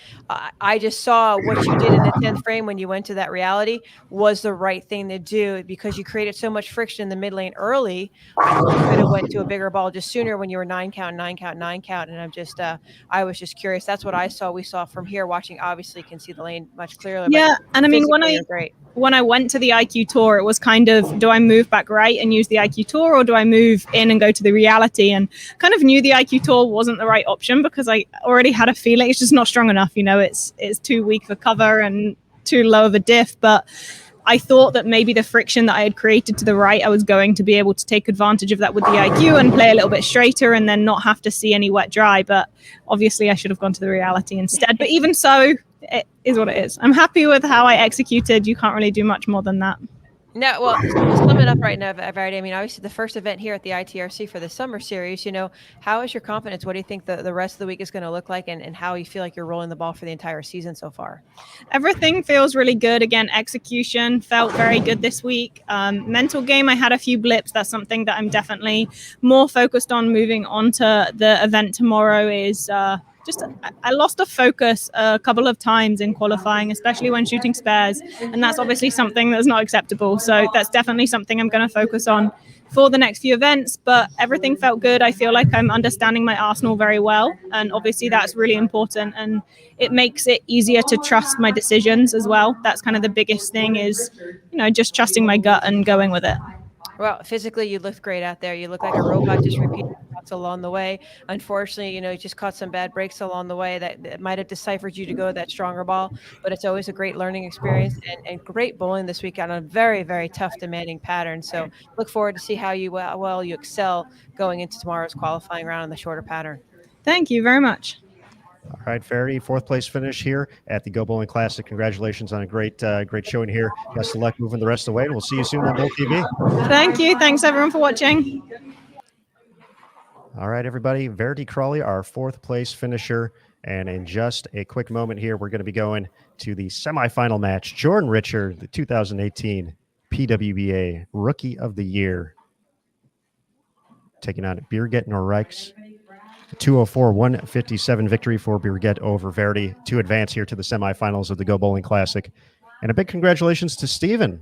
I just saw what you did in the 10th frame when you went to that reality was the right thing to do because you created so much friction in the mid lane early. I think you could have went to a bigger ball just sooner when you were 9 count. And I was just curious. That's what I saw. We saw from here watching, obviously can see the lane much clearer. Yeah. And I mean, when I went to the IQ tour, it was kind of, do I move back right and use the IQ tour, or do I move in and go to the reality? And kind of knew the IQ tour wasn't the right option because I already had a feeling it's just not strong enough. You know, it's too weak for cover and too low of a diff. But I thought that maybe the friction that I had created to the right, I was going to be able to take advantage of that with the IQ and play a little bit straighter and then not have to see any wet dry. But obviously I should have gone to the reality instead. But even so, it is what it is. I'm happy with how I executed. You can't really do much more than that. No, well, to sum it up right now, Verity, I mean, obviously the first event here at the ITRC for the summer series, how is your confidence? What do you think the rest of the week is going to look like, and how you feel like you're rolling the ball for the entire season so far? Everything feels really good. Again, execution felt very good this week. Mental game, I had a few blips. That's something that I'm definitely more focused on moving on to the event tomorrow is I lost a focus a couple of times in qualifying, especially when shooting spares. And that's obviously something that's not acceptable. So that's definitely something I'm going to focus on for the next few events, but everything felt good. I feel like I'm understanding my arsenal very well. And obviously that's really important. And it makes it easier to trust my decisions as well. That's kind of the biggest thing is, just trusting my gut and going with it. Well, physically, you looked great out there. You look like a robot, just repeating shots along the way. Unfortunately, you just caught some bad breaks along the way that might have deciphered you to go that stronger ball. But it's always a great learning experience and great bowling this week on a very, very tough, demanding pattern. So look forward to see how you excel going into tomorrow's qualifying round in the shorter pattern. Thank you very much. All right, Verity, fourth place finish here at the Go Bowling Classic. Congratulations on a great showing here. Best of luck moving the rest of the way, and we'll see you soon on Bowl TV. Thank you. Thanks, everyone, for watching. All right, everybody. Verity Crawley, our fourth place finisher. And in just a quick moment here, we're going to be going to the semifinal match. Jordan Richard, the 2018 PWBA Rookie of the Year, taking on Birgit Noreiks. 204-157 victory for Birgit over Verity to advance here to the semifinals of the Go Bowling Classic. And a big congratulations to Steven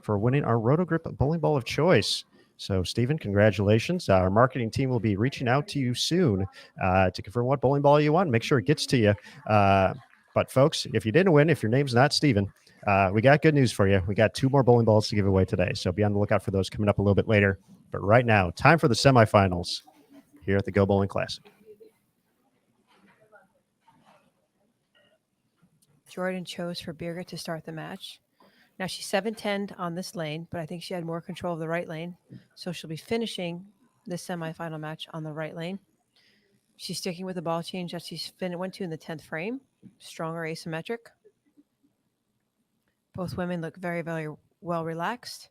for winning our RotoGrip Bowling Ball of Choice. So, Steven, congratulations. Our marketing team will be reaching out to you soon to confirm what bowling ball you want. Make sure it gets to you. But, folks, if you didn't win, if your name's not Steven, we got good news for you. We got 2 more bowling balls to give away today. So be on the lookout for those coming up a little bit later. But right now, time for the semifinals here at the Go Bowling Classic. Jordan chose for Birgit to start the match. Now she's 7-10 on this lane, but I think she had more control of the right lane. So she'll be finishing this semifinal match on the right lane. She's sticking with the ball change that she went to in the 10th frame. Stronger asymmetric. Both women look very, very well relaxed.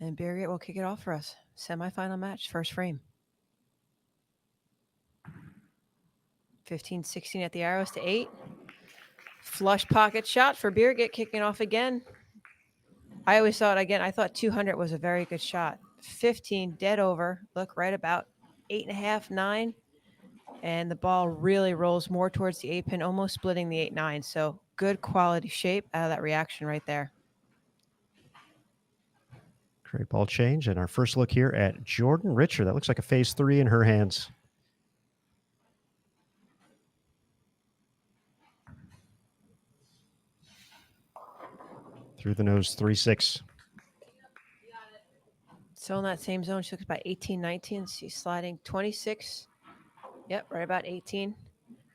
And Birgit will kick it off for us. Semifinal match, first frame. 15-16 at the arrows to 8. Flush pocket shot for Birgit, kicking off again. I always thought, I thought 200 was a very good shot. 15 dead over. Look, right about 8.5, 9. And the ball really rolls more towards the 8 pin, almost splitting the 8-9. So good quality shape out of that reaction right there. Great ball change. And our first look here at Jordan Richard. That looks like a phase 3 in her hands. Through the nose, 3-6. Still in that same zone. She looks about 18, 19. She's sliding 26. Yep, right about 18.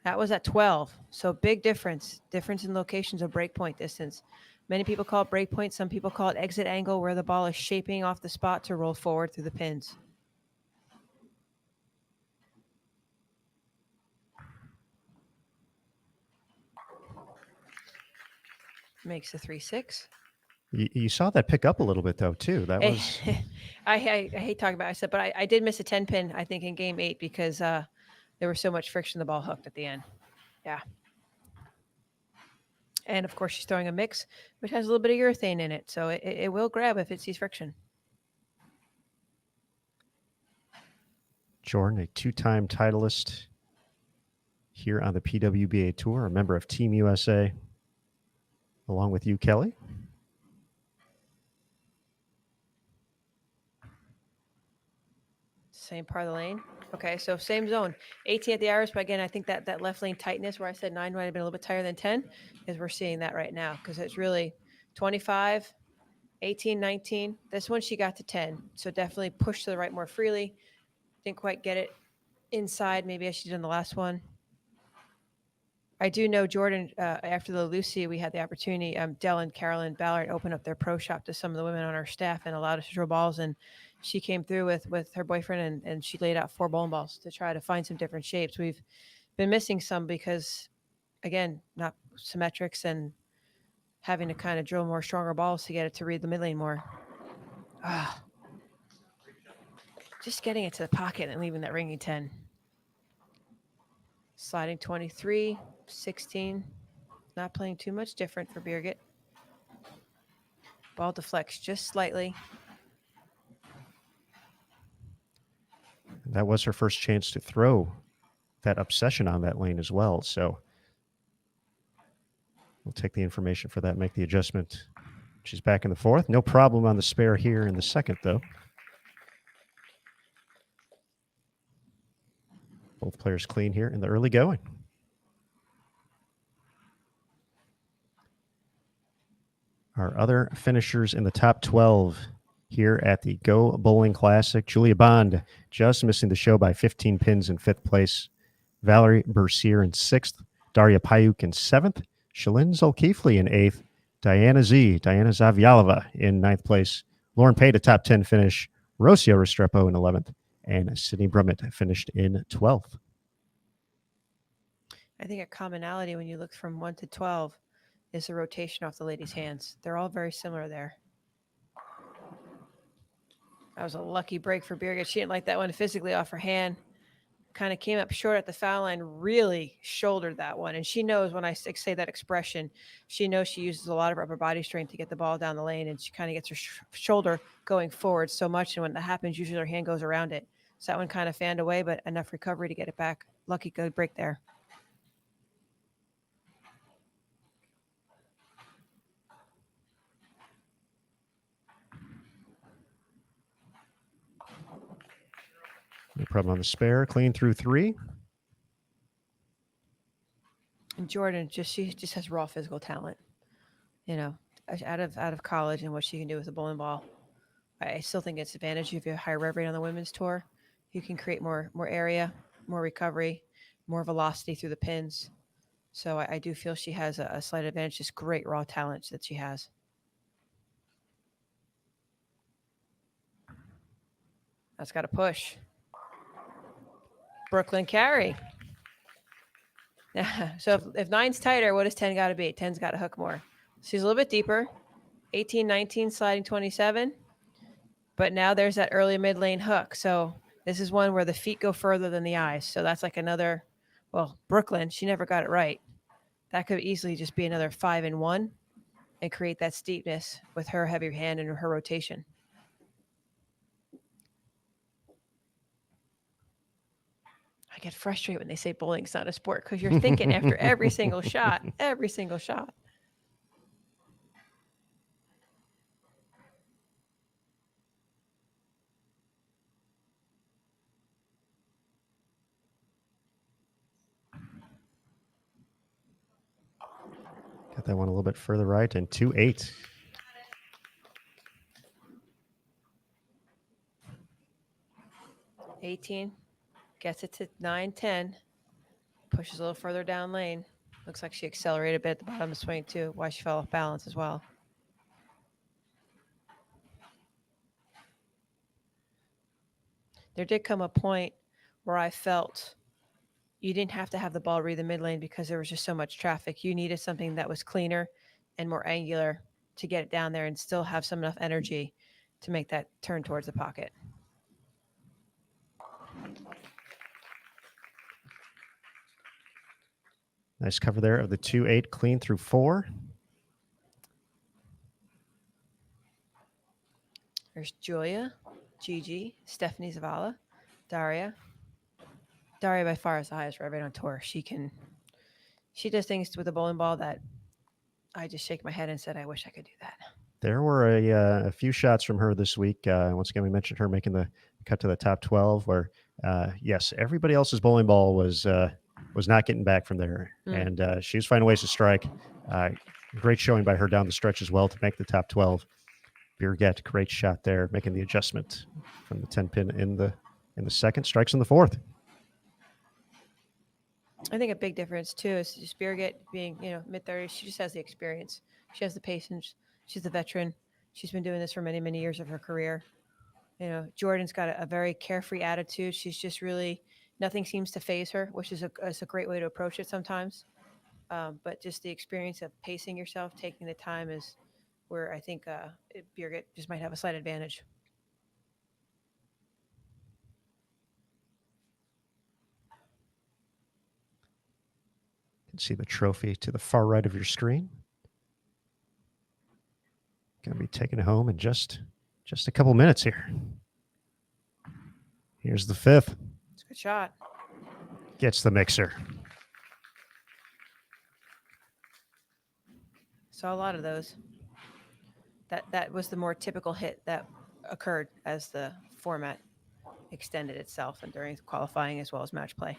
That was at 12. So big difference. Difference in locations of breakpoint distance. Many people call it breakpoint. Some people call it exit angle, where the ball is shaping off the spot to roll forward through the pins. Makes a 3-6. You saw that pick up a little bit, though, too. That was... I hate talking about it, but I did miss a 10 pin, I think, in game 8 because there was so much friction the ball hooked at the end. Yeah. And, of course, she's throwing a mix, which has a little bit of urethane in it. So it will grab if it sees friction. Jordan, a 2-time titleist here on the PWBA Tour, a member of Team USA, along with you, Kelly. Same part of the lane. Okay, so same zone. 18 at the arrows, but again, I think that left lane tightness where I said 9 might have been a little bit tighter than 10 is we're seeing that right now because it's really 25, 18, 19. This one she got to 10, so definitely push to the right more freely. Didn't quite get it inside maybe as she did in the last one. I do know Jordan, after the Lucy, we had the opportunity, Dell and Carolyn Ballard opened up their pro shop to some of the women on our staff and allowed us to throw balls. And she came through with her boyfriend and she laid out 4 bowling balls to try to find some different shapes. We've been missing some because, again, not symmetrics and having to kind of drill more stronger balls to get it to read the mid lane more. Just getting it to the pocket and leaving that ringing 10. Sliding 23, 16. Not playing too much different for Birgit. Ball deflects just slightly. That was her first chance to throw that obsession on that lane as well. So we'll take the information for that, make the adjustment. She's back in the fourth. No problem on the spare here in the second, though. Both players clean here in the early going. Our other finishers in the top 12 here at the Go Bowling Classic. Julia Bond just missing the show by 15 pins in fifth place. Valerie Bercier in sixth. Daria Payuk in seventh. Shalyn Zolkifli in eighth. Diana Zavialova in ninth place. Lauren Pate, a top 10 finish. Rocio Restrepo in 11th. And Sydney Brummett finished in 12th. I think a commonality when you look from 1 to 12 is the rotation off the ladies' hands. They're all very similar there. That was a lucky break for Birgit. She didn't like that one physically off her hand. Kind of came up short at the foul line, really shouldered that one. And she knows when I say that expression, she knows she uses a lot of upper body strength to get the ball down the lane, and she kind of gets her shoulder going forward so much. And when that happens, usually her hand goes around it. So that one kind of fanned away, but enough recovery to get it back. Lucky good break there. No problem on the spare. Clean through three. And Jordan, she just has raw physical talent. You know, out of college and what she can do with a bowling ball. I still think it's advantage if you have a higher rev rate on the women's tour. You can create more area, more recovery, more velocity through the pins. So I do feel she has a slight advantage. Just great raw talent that she has. That's got to push. Brooklyn carry. So if 9's tighter, what does 10 got to be? 10's got to hook more. She's a little bit deeper. 18, 19, sliding 27. But now there's that early mid lane hook. So this is one where the feet go further than the eyes. So that's like another, well, Brooklyn, she never got it right. That could easily just be another 5-1 and create that steepness with her heavy hand and her rotation. I get frustrated when they say bowling's not a sport because you're thinking after every single shot. Got that one a little bit further right and 2-8. Gets it to 9-10. Pushes a little further down lane. Looks like she accelerated a bit at the bottom of the swing too. Why she fell off balance as well. There did come a point where I felt you didn't have to have the ball read the mid lane because there was just so much traffic. You needed something that was cleaner and more angular to get it down there and still have some enough energy to make that turn towards the pocket. Nice cover there of the 2-8 clean through 4. There's Julia, Gigi, Stephanie Zavala, Daria. Daria by far is the highest rev rate on tour. She does things with the bowling ball that I just shake my head and said, I wish I could do that. There were a few shots from her this week. Once again, we mentioned her making the cut to the top 12 where, yes, everybody else's bowling ball was not getting back from there. And she was finding ways to strike. Great showing by her down the stretch as well to make the top 12. Birgit, great shot there, making the adjustment from the 10 pin in the second, strikes in the fourth. I think a big difference too is just Birgit being, mid-30s. She just has the experience. She has the patience. She's a veteran. She's been doing this for many, many years of her career. Jordan's got a very carefree attitude. She's just really, nothing seems to faze her, which is a great way to approach it sometimes. But just the experience of pacing yourself, taking the time is where I think Birgit just might have a slight advantage. You can see the trophy to the far right of your screen. Going to be taken home in just a couple minutes here. Here's the fifth. It's a good shot. Gets the mixer. Saw a lot of those. That was the more typical hit that occurred as the format extended itself and during qualifying as well as match play.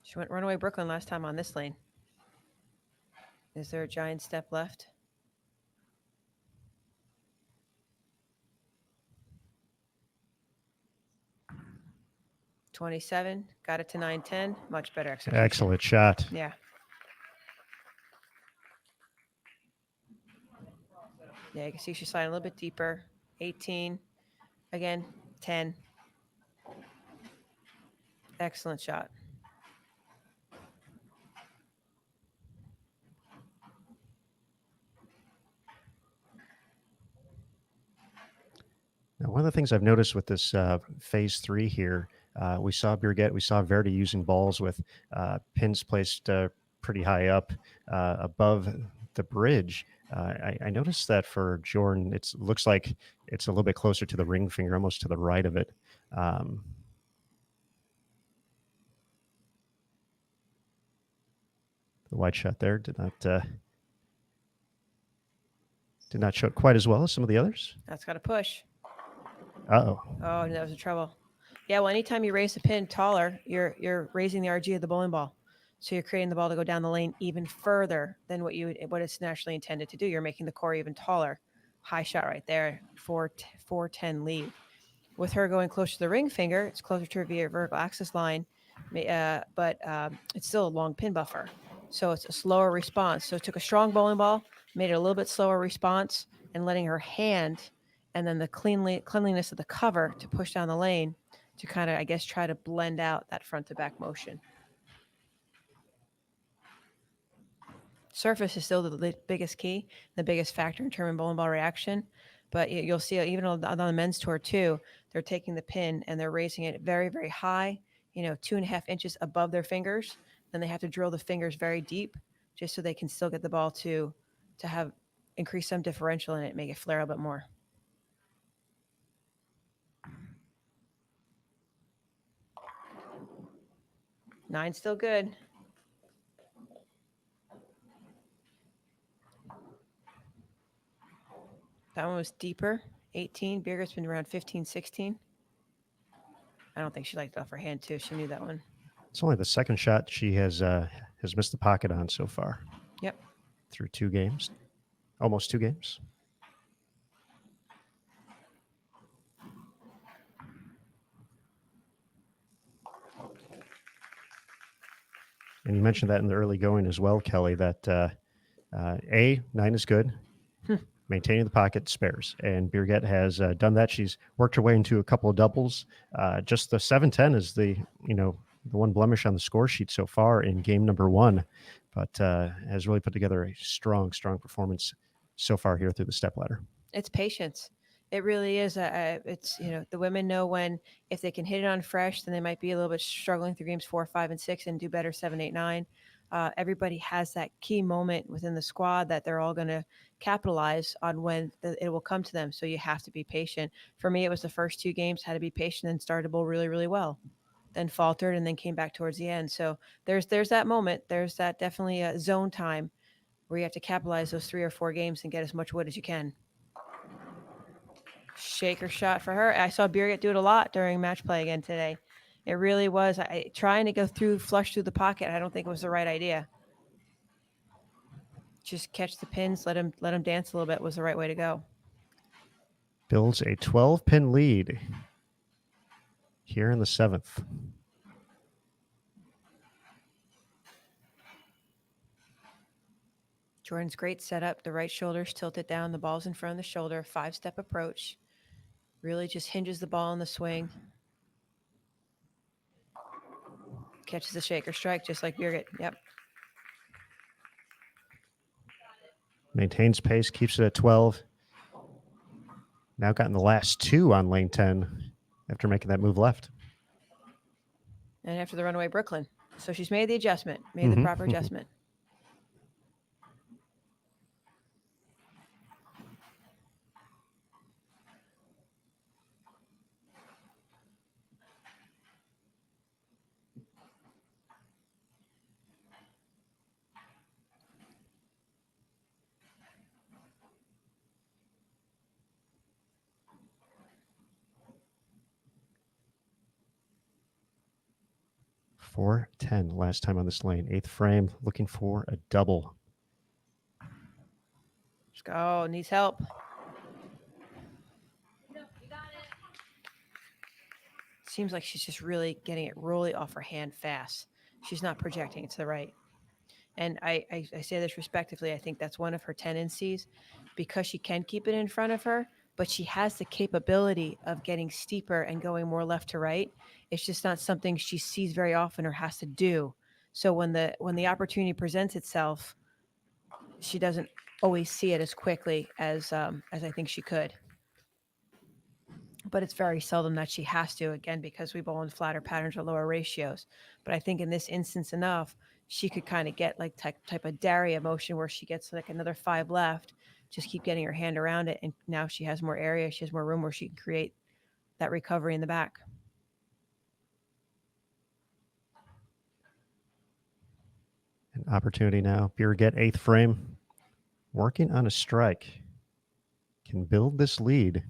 She went runaway Brooklyn last time on this lane. Is there a giant step left? $27, got it to 9-10. Much better execution. Excellent shot. Yeah. Yeah, you can see she's sliding a little bit deeper. 18. Again, 10. Excellent shot. Now, one of the things I've noticed with this phase 3 here, we saw Birgit, we saw Verity using balls with pins placed pretty high up above the bridge. I noticed that for Jordan, it looks like it's a little bit closer to the ring finger, almost to the right of it. The wide shot there did not show it quite as well as some of the others. That's got to push. Uh-oh. Oh, that was in trouble. Yeah, well, anytime you raise the pin taller, you're raising the RG of the bowling ball. So you're creating the ball to go down the lane even further than what it's naturally intended to do. You're making the core even taller. High shot right there, 4-10 lead. With her going closer to the ring finger, it's closer to her vertical axis line, but it's still a long pin buffer. So it's a slower response. So it took a strong bowling ball, made it a little bit slower response, and letting her hand and then the cleanliness of the cover to push down the lane to kind of, I guess, try to blend out that front to back motion. Surface is still the biggest key, the biggest factor in terms of bowling ball reaction. But you'll see even on the men's tour too, they're taking the pin and they're raising it very, very high, 2.5 inches above their fingers. Then they have to drill the fingers very deep just so they can still get the ball to have increase some differential in it, make it flare a bit more. Nine still good. That one was deeper, 18. Birgit's been around 15, 16. I don't think she liked it off her hand too. She knew that one. It's only the second shot she has missed the pocket on so far. Yep. Through 2 games, almost 2 games. And you mentioned that in the early going as well, Kelly, that 9 is good. Maintaining the pocket spares. And Birgit has done that. She's worked her way into a couple of doubles. Just the 7-10 is the one blemish on the score sheet so far in game number 1, but has really put together a strong performance so far here through the stepladder. It's patience. It really is. It's, the women know when, if they can hit it on fresh, then they might be a little bit struggling through games 4, 5, and 6 and do better 7, 8, 9. Everybody has that key moment within the squad that they're all going to capitalize on when it will come to them. So you have to be patient. For me, it was the first 2 games, had to be patient and started to bowl really, really well. Then faltered and then came back towards the end. So there's that moment. There's that definitely a zone time where you have to capitalize those 3 or 4 games and get as much wood as you can. Shaker shot for her. I saw Birgit do it a lot during match play again today. It really was. Trying to go flush through the pocket, I don't think it was the right idea. Just catch the pins, let him dance a little bit was the right way to go. Builds a 12-pin lead here in the 7th. Jordan's great setup. The right shoulder's tilted down. The ball's in front of the shoulder. 5-step approach. Really just hinges the ball in the swing. Catches the shaker strike just like Birgit. Yep. Maintains pace, keeps it at 12. Now gotten the last 2 on lane 10 after making that move left. And after the runaway Brooklyn. So she's made the adjustment, made the proper adjustment. .410 last time on this lane. 8th frame, looking for a double. Let's go. Needs help. Seems like she's just really getting it really off her hand fast. She's not projecting it to the right. And I say this respectively. I think that's one of her tendencies because she can keep it in front of her, but she has the capability of getting steeper and going more left to right. It's just not something she sees very often or has to do. So when the opportunity presents itself, she doesn't always see it as quickly as I think she could. But it's very seldom that she has to, again, because we bowl in flatter patterns or lower ratios. But I think in this instance enough, she could kind of get like type of Daria motion where she gets like another 5 left, just keep getting her hand around it. And now she has more area. She has more room where she can create that recovery in the back. An opportunity now. Birgit, 8th frame, working on a strike. Can build this lead.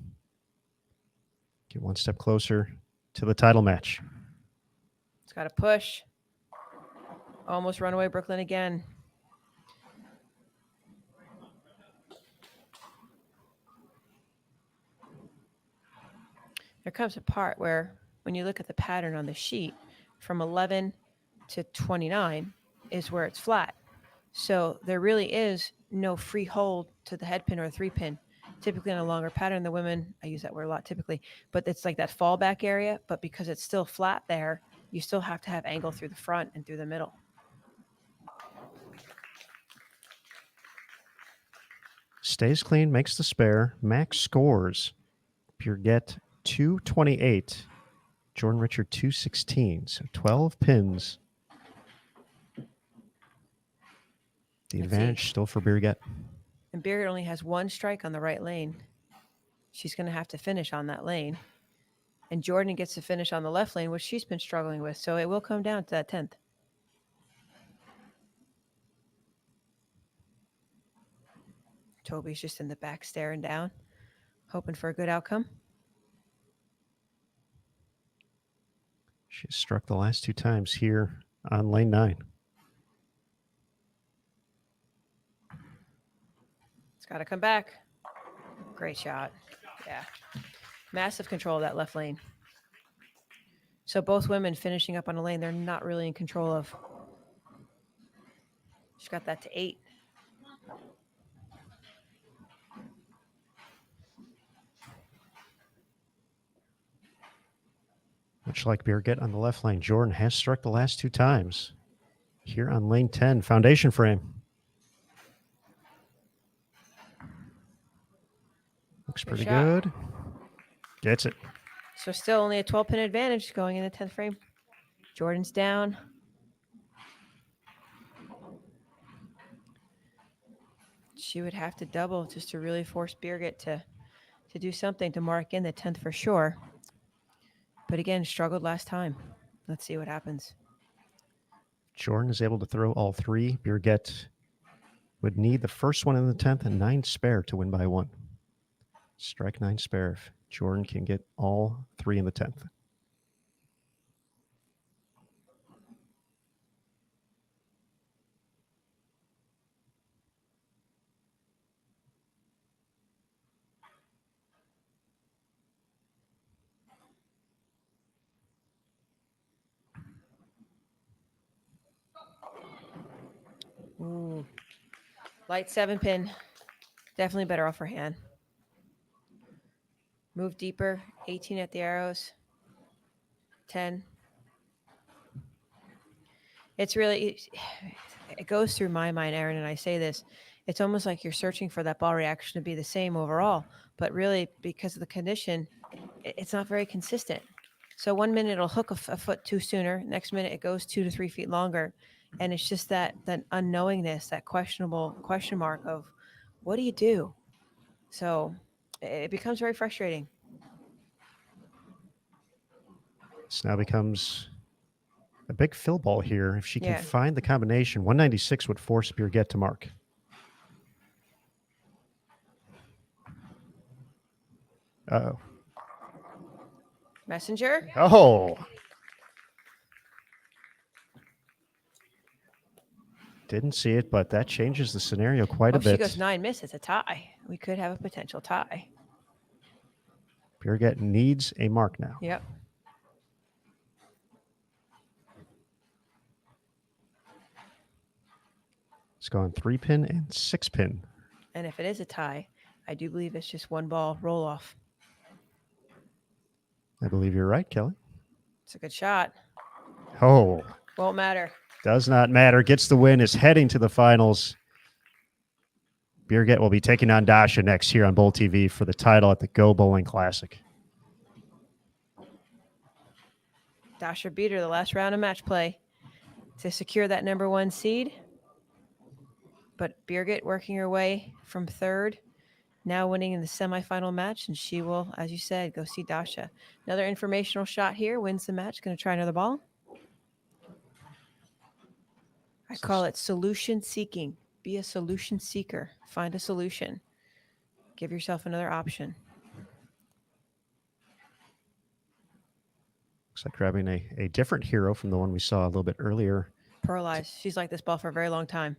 Get one step closer to the title match. It's got to push. Almost runaway Brooklyn again. There comes a part where when you look at the pattern on the sheet, from 11 to 29 is where it's flat. So there really is no free hold to the head pin or a 3-pin. Typically on a longer pattern, the women, I use that word a lot typically, but it's like that fallback area. But because it's still flat there, you still have to have angle through the front and through the middle. Stays clean, makes the spare. Max scores. Birgit 228. Jordan Richard 216. So 12 pins. The advantage still for Birgit. And Birgit only has 1 strike on the right lane. She's going to have to finish on that lane. And Jordan gets to finish on the left lane, which she's been struggling with. So it will come down to that 10th. Toby's just in the back staring down, hoping for a good outcome. She struck the last 2 times here on lane 9. It's got to come back. Great shot. Yeah. Massive control of that left lane. So both women finishing up on a lane they're not really in control of. She's got that to 8. Much like Birgit on the left lane, Jordan has struck the last 2 times. Here on lane 10, foundation frame. Looks pretty good. Gets it. So still only a 12-pin advantage going in the 10th frame. Jordan's down. She would have to double just to really force Birgit to do something to mark in the 10th for sure. But again, struggled last time. Let's see what happens. Jordan is able to throw all 3. Birgit would need the first one in the 10th and 9 spare to win by 1. Strike 9 spare if Jordan can get all 3 in the 10th. Ooh. Light 7-pin. Definitely better off her hand. Move deeper. 18 at the arrows. 10. It's really, it goes through my mind, Aaron, and I say this. It's almost like you're searching for that ball reaction to be the same overall, but really because of the condition, it's not very consistent. So 1 minute it'll hook a foot too sooner. Next minute it goes 2 to 3 feet longer. And it's just that unknowingness, that questionable question mark of what do you do? So it becomes very frustrating. This now becomes a big fill ball here. If she can Yeah. find the combination, 196 would force Birgit to mark. Uh-oh. Messenger. Oh. Didn't see it, but that changes the scenario quite a If she bit. goes 9 misses, a tie. We could have a potential tie. Birgit needs a mark now. Yep. It's gone 3-pin and 6-pin. And if it is a tie, I do believe it's just one ball roll off. I believe you're right, Kelly. It's a good shot. Oh, Won't matter. does not matter. Gets the win, is heading to the finals. Birgit will be taking on Dasha next here on Bowl TV for the title at the Go Bowling Classic. Dasha beat her the last round of match play to secure that #1 seed. But Birgit working her way from 3rd, now winning in the semifinal match, and she will, as you said, go see Dasha. Another informational shot here, wins the match. Going to try another ball. I call it solution seeking. Be a solution seeker. Find a solution. Give yourself another option. Looks like grabbing a different hero from the one we saw a little bit earlier. Paralyzed. She's like this ball for a very long time.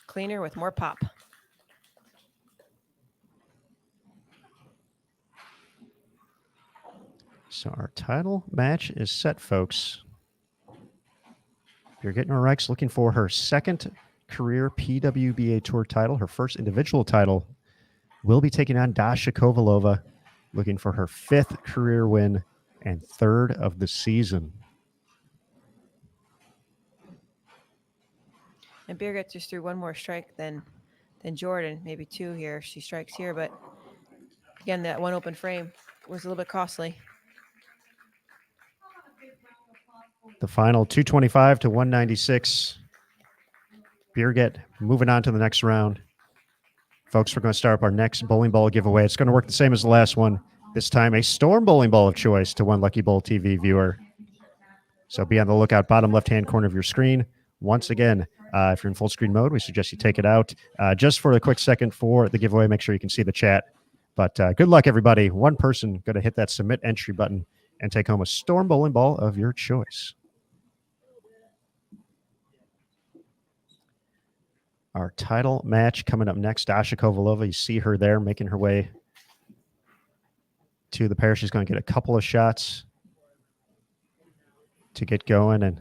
Cleaner with more pop. So our title match is set, folks. Birgit Noreiks looking for her 2nd career PWBA Tour title. Her first individual title will be taking on Dasha Kovalova, looking for her 5th career win and 3rd of the season. And Birgit just threw one more strike than Jordan, maybe 2 here. She strikes here, but again, that one open frame was a little bit costly. The final 225 to 196. Birgit moving on to the next round. Folks, we're going to start up our next bowling ball giveaway. It's going to work the same as the last one. This time, a Storm bowling ball of choice to one lucky Bowl TV viewer. So be on the lookout, bottom left-hand corner of your screen. Once again, if you're in full screen mode, we suggest you take it out. Just for a quick second for the giveaway, make sure you can see the chat. But good luck, everybody. One person going to hit that submit entry button and take home a Storm bowling ball of your choice. Our title match coming up next, Dasha Kovalova. You see her there making her way to the pair. She's going to get a couple of shots to get going, and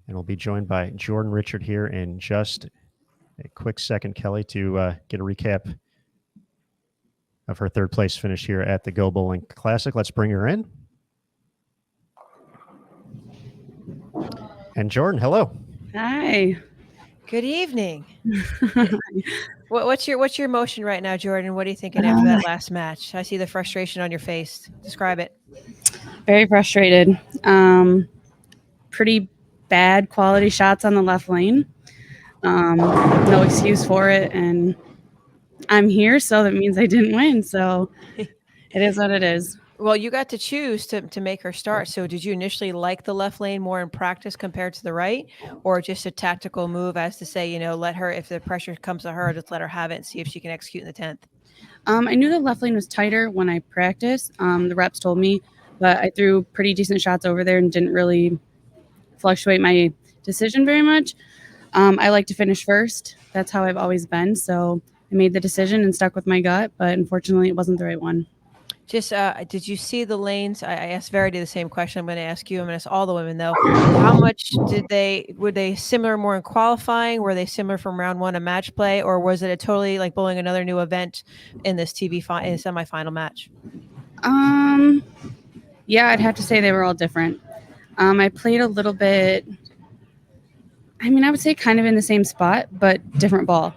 we'll be joined by Jordan Richard here in just a quick second, Kelly, to get a recap of her 3rd place finish here at the Go Bowling Classic. Let's bring her in. And Jordan, hello. Hi. Good evening. What's your emotion right now, Jordan? What are you thinking after that last match? I see the frustration on your face. Describe it. Very frustrated. Pretty bad quality shots on the left lane. No excuse for it. And I'm here, so that means I didn't win. So it is what it is. Well, you got to choose to make her start. So did you initially like the left lane more in practice compared to the right, or just a tactical move as to say, let her, if the pressure comes to her, just let her have it and see if she can execute in the 10th? I knew the left lane was tighter when I practiced. The reps told me, but I threw pretty decent shots over there and didn't really fluctuate my decision very much. I like to finish first. That's how I've always been. So I made the decision and stuck with my gut, but unfortunately it wasn't the right one. Just did you see the lanes? I asked Verity the same question. I'm going to ask you. I'm going to ask all the women though. How much were they similar more in qualifying? Were they similar from round one of match play, or was it a totally like bowling another new event in this in semifinal match? Yeah, I'd have to say they were all different. I played a little bit. I mean, I would say kind of in the same spot, but different ball.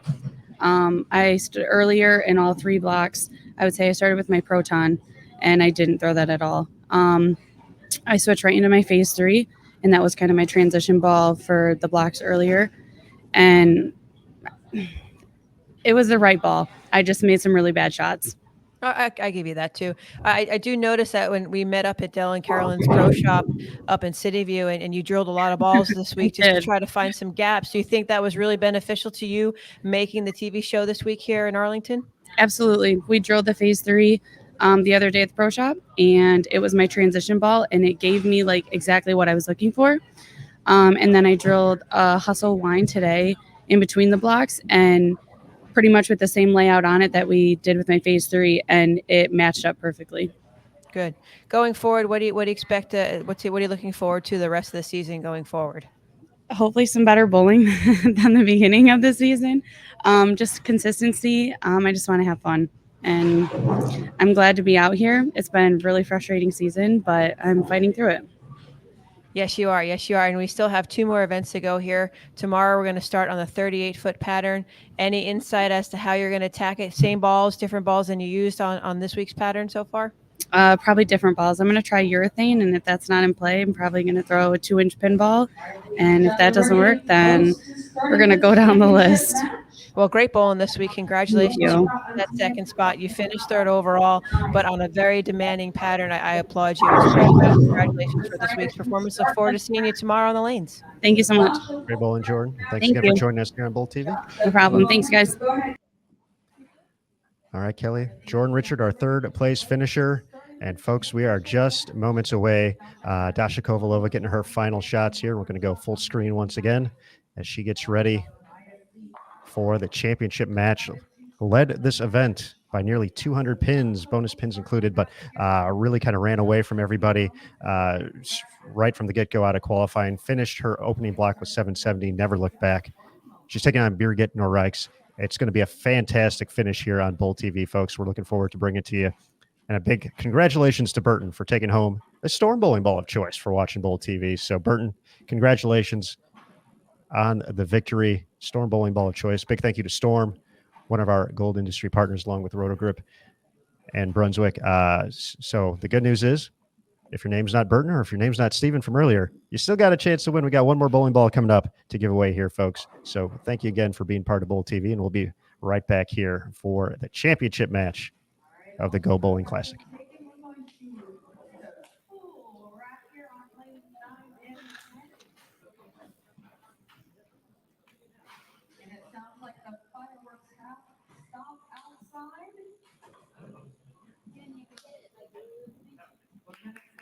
I stood earlier in all 3 blocks. I would say I started with my proton, and I didn't throw that at all. I switched right into my phase 3, and that was kind of my transition ball for the blocks earlier. And it was the right ball. I just made some really bad shots. I give you that too. I do notice that when we met up at Dell and Carolyn's Pro Shop up in City View, and you drilled a lot of balls this week just to try to find some gaps. Do you think that was really beneficial to you making the TV show this week here in Arlington? Absolutely. We drilled the phase 3 the other day at the Pro Shop, and it was my transition ball, and it gave me like exactly what I was looking for. And then I drilled a hustle line today in between the blocks, and pretty much with the same layout on it that we did with my phase 3, and it matched up perfectly. Good. Going forward, what do you expect? What are you looking forward to the rest of the season going forward? Hopefully some better bowling than the beginning of the season. Just consistency. I just want to have fun, and I'm glad to be out here. It's been a really frustrating season, but I'm fighting through it. Yes, you are. Yes, you are. And we still have 2 more events to go here. Tomorrow, we're going to start on the 38-foot pattern. Any insight as to how you're going to attack it? Same balls, different balls than you used on this week's pattern so far? Probably different balls. I'm going to try urethane, and if that's not in play, I'm probably going to throw a 2-inch pinball. And if that doesn't work, then we're going to go down the list. Well, great bowling this week. Congratulations you. on that second spot. You finished 3rd overall, but on a very demanding pattern. I applaud you. It was great. Congratulations for this week's performance. Look forward to seeing you tomorrow on the lanes. Thank you so much. Great bowling, Jordan. Thanks Thank again you. for joining us here on Bowl TV. No problem. Thanks, guys. All right, Kelly. Jordan Richard, our 3rd place finisher. And folks, we are just moments away. Dasha Kovalova getting her final shots here. We're going to go full screen once again as she gets ready for the championship match. Led this event by nearly 200 pins, bonus pins included, but really kind of ran away from everybody right from the get-go out of qualifying. Finished her opening block with 770, never looked back. She's taking on Birgit Noreiks. It's going to be a fantastic finish here on Bowl TV, folks. We're looking forward to bringing it to you. And a big congratulations to Burton for taking home the Storm Bowling Ball of choice for watching Bowl TV. So, Burton, congratulations on the victory. Storm Bowling Ball of choice. Big thank you to Storm, one of our gold industry partners, along with Roto Grip and Brunswick. So the good news is, if your name's not Burton or if your name's not Steven from earlier, you still got a chance to win. We got one more bowling ball coming up to give away here, folks. So thank you again for being part of Bowl TV, and we'll be right back here for the championship match of the Go Bowling Classic. And it sounds like the fireworks have stopped outside. We're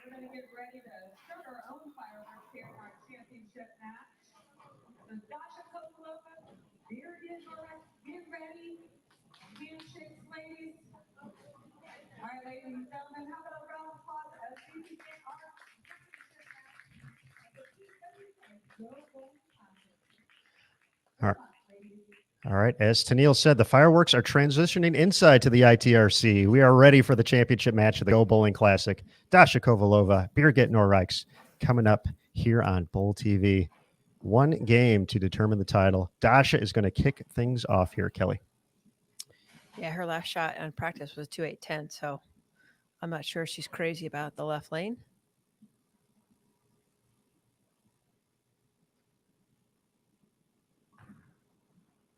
gonna get ready to start our own fireworks here in our championship match. So Dasha Kovalova, Birgit, get ready. Handshakes, ladies. All right, ladies and gentlemen, how about a round of applause as we begin our championship match of the PWBA Go Bowling Classic. All right. All right. As Tennille said, the fireworks are transitioning inside to the ITRC. We are ready for the championship match of the Go Bowling Classic. Dasha Kovalova, Birgit Noreiks coming up here on Bowl TV. One game to determine the title. Dasha is going to kick things off here, Kelly. Yeah, her last shot on practice was 2-8-10, so I'm not sure she's crazy about the left lane.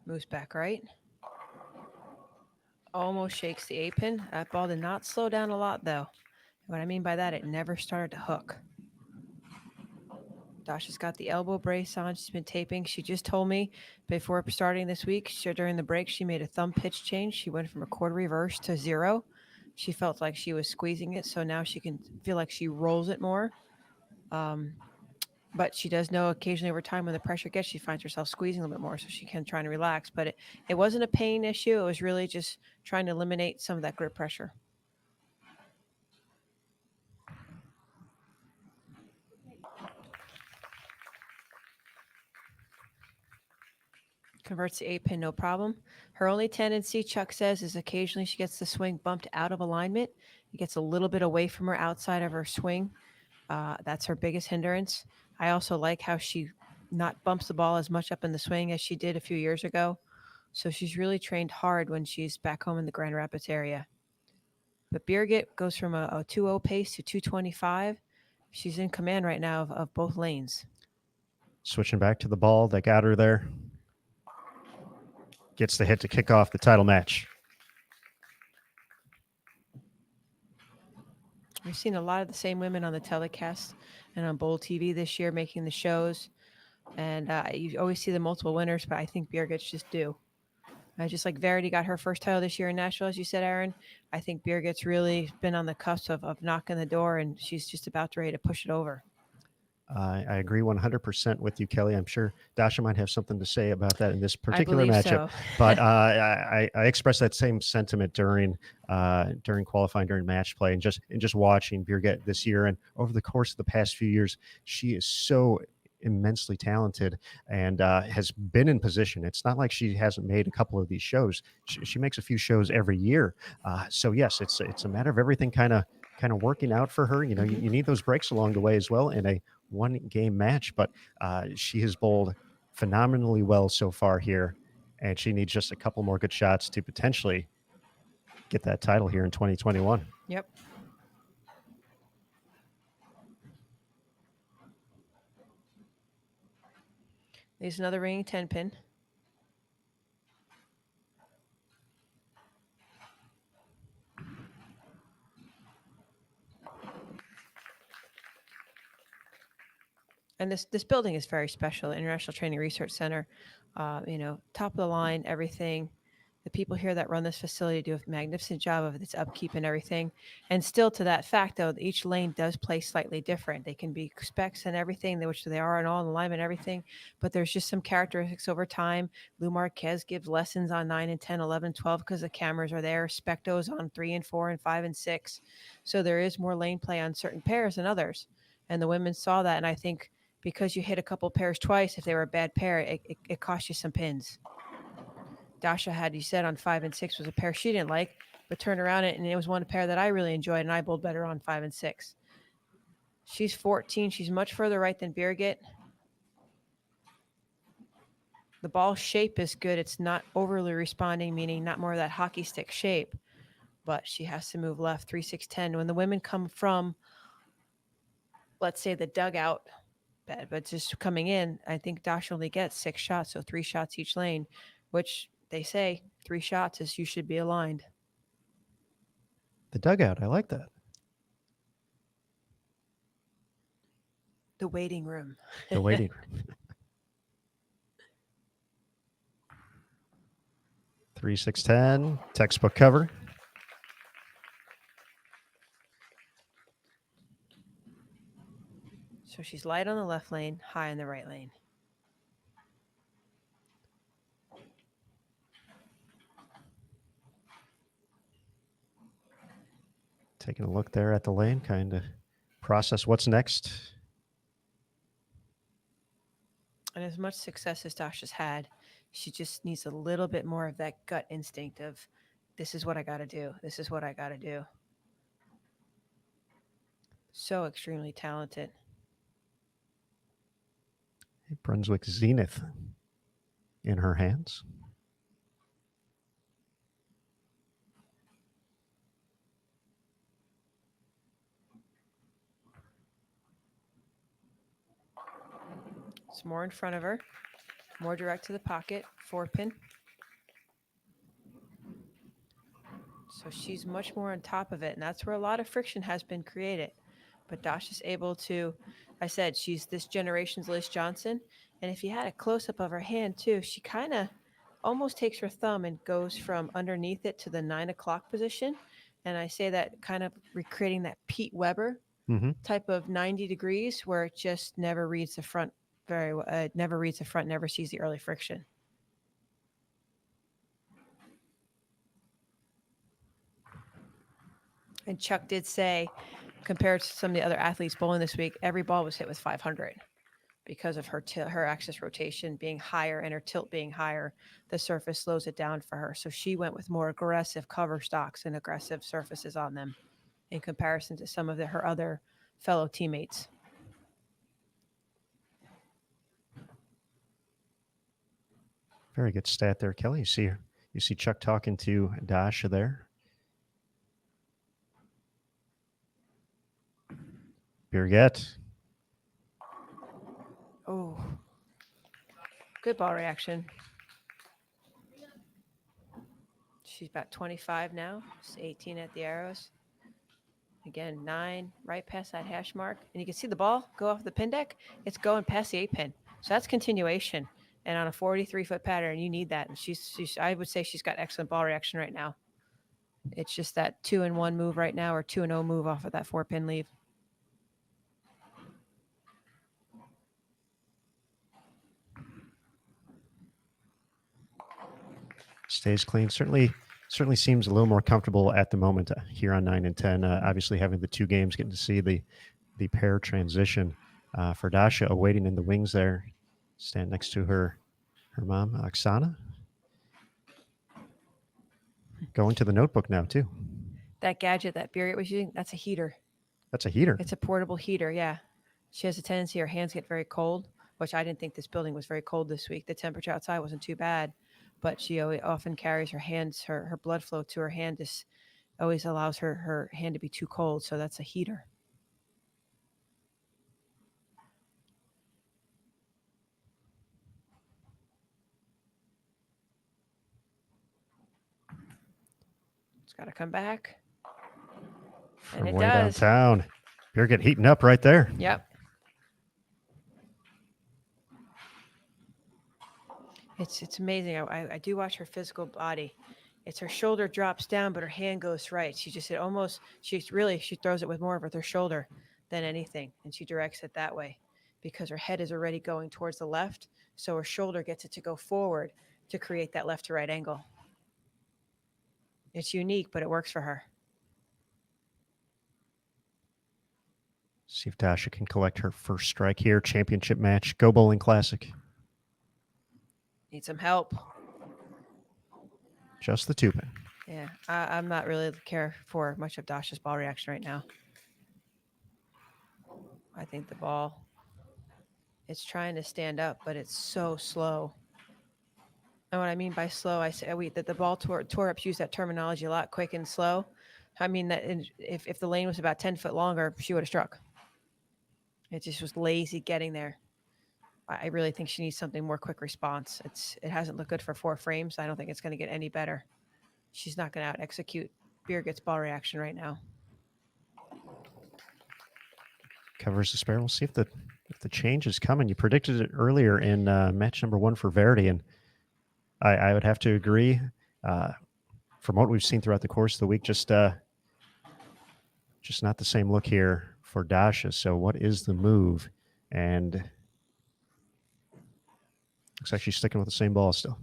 Moves back right. Almost shakes the 8-pin. That ball did not slow down a lot, though. What I mean by that, it never started to hook. Dasha's got the elbow brace on. She's been taping. She just told me before starting this week, during the break, she made a thumb pitch change. She went from a quarter reverse to 0. She felt like she was squeezing it, so now she can feel like she rolls it more. But she does know occasionally over time when the pressure gets, she finds herself squeezing a little bit more, so she can try to relax. But it wasn't a pain issue. It was really just trying to eliminate some of that grip pressure. Converts the 8-pin, no problem. Her only tendency, Chuck says, is occasionally she gets the swing bumped out of alignment. It gets a little bit away from her outside of her swing. That's her biggest hindrance. I also like how she not bumps the ball as much up in the swing as she did a few years ago. So she's really trained hard when she's back home in the Grand Rapids area. But Birgit goes from a 2-0 pace to 225. She's in command right now of both lanes. Switching back to the ball, they got her there. Gets the hit to kick off the title match. We've seen a lot of the same women on the telecast and on Bowl TV this year making the shows. And you always see the multiple winners, but I think Birgit's just due. Just like Verity got her first title this year in Nashville, as you said, Aaron, I think Birgit's really been on the cusp of knocking the door, and she's just about ready to push it over. I agree 100% with you, Kelly. I'm sure Dasha might have something to say about that in this particular matchup. So. But I expressed that same sentiment during qualifying, during match play, and just watching Birgit this year and over the course of the past few years. She is so immensely talented and has been in position. It's not like she hasn't made a couple of these shows. She makes a few shows every year. So yes, it's a matter of everything kind of working out for her. You know, you need those breaks along the way as well in a one-game match, but she has bowled phenomenally well so far here, and she needs just a couple more good shots to potentially get that title here in 2021. Yep. There's another ringing 10-pin. And this building is very special. International Training Research Center, top of the line, everything. The people here that run this facility do a magnificent job of its upkeep and everything. And still to that fact, though, each lane does play slightly different. They can be specs and everything, which they are and all in alignment and everything. But there's just some characteristics over time. Lou Marquez gives lessons on 9 and 10, 11, 12 because the cameras are there. Specto's on 3 and 4 and 5 and 6. So there is more lane play on certain pairs than others. And the women saw that. And I think because you hit a couple pairs twice, if they were a bad pair, it cost you some pins. Dasha had, you said, on 5 and 6 was a pair she didn't like, but turned around and it was one pair that I really enjoyed, and I bowled better on 5 and 6. She's 14. She's much further right than Birgit. The ball shape is good. It's not overly responding, meaning not more of that hockey stick shape, but she has to move left 3, 6, 10. When the women come from, let's say, the dugout, but just coming in, I think Dasha only gets 6 shots, so 3 shots each lane, which they say 3 shots is you should be aligned. The dugout, I like that. The waiting room. The waiting room. 3, 6, 10, textbook cover. So she's light on the left lane, high on the right lane. Taking a look there at the lane, kind of process what's next. And as much success as Dasha's had, she just needs a little bit more of that gut instinct of, this is what I got to do. This is what I got to do. So extremely talented. Brunswick Zenith in her hands. It's more in front of her, more direct to the pocket, 4-pin. So she's much more on top of it, and that's where a lot of friction has been created. But Dasha's able to, I said, she's this generation's Liz Johnson. And if you had a close-up of her hand, too, she kind of almost takes her thumb and goes from underneath it to the 9 o'clock position. And I say that kind of recreating that Pete Weber type of 90 degrees where it just never reads the front very well. It never reads the front, never sees the early friction. And Chuck did say, compared to some of the other athletes bowling this week, every ball was hit with 500. because of her axis rotation being higher and her tilt being higher. The surface slows it down for her. So she went with more aggressive cover stocks and aggressive surfaces on them in comparison to some of her other fellow teammates. Very good stat there, Kelly. You see Chuck talking to Dasha there. Birgit. Oh, good ball reaction. She's about 25 now. She's 18 at the arrows. Again, 9 right past that hash mark. And you can see the ball go off the pin deck. It's going past the 8 pin. So that's continuation. And on a 43-foot pattern, you need that. And she's I would say she's got excellent ball reaction right now. It's just that 2-1 move right now, or 2-0 move off of that 4-pin leave. Stays clean. Certainly seems a little more comfortable at the moment here on 9 and 10. Obviously, having the 2 games, getting to see the pair transition. For Dasha, awaiting in the wings there, stand next to her mom, Oksana. Going to the notebook now too. That gadget that Birgit was using, that's a heater. That's a heater. It's a portable heater, yeah. She has a tendency, her hands get very cold, which I didn't think this building was very cold this week. The temperature outside wasn't too bad, but she often carries her hands, her blood flow to her hand just always allows her hand to be too cold, so that's a heater. It's got to come back. And From it way does. downtown. Birgit heating up right there. Yep. It's amazing. I do watch her physical body. It's her shoulder drops down, but her hand goes right. She throws it with more of her shoulder than anything. And she directs it that way because her head is already going towards the left. So her shoulder gets it to go forward to create that left to right angle. It's unique, but it works for her. See if Dasha can collect her first strike here. Championship match. Go Bowling Classic. Need some help. Just the 2-pin. Yeah, I'm not really care for much of Dasha's ball reaction right now. I think the ball, it's trying to stand up, but it's so slow. And what I mean by slow, I say that the ball tore ups use that terminology a lot, quick and slow. I mean that if the lane was about 10 foot longer, she would have struck. It just was lazy getting there. I really think she needs something more quick response. It hasn't looked good for 4 frames. I don't think it's going to get any better. She's not going to out execute Birgit's ball reaction right now. Covers the spare. We'll see if the change is coming. You predicted it earlier in match number 1 for Verity, and I would have to agree. From what we've seen throughout the course of the week, just not the same look here for Dasha. So what is the move? And looks like she's sticking with the same ball still.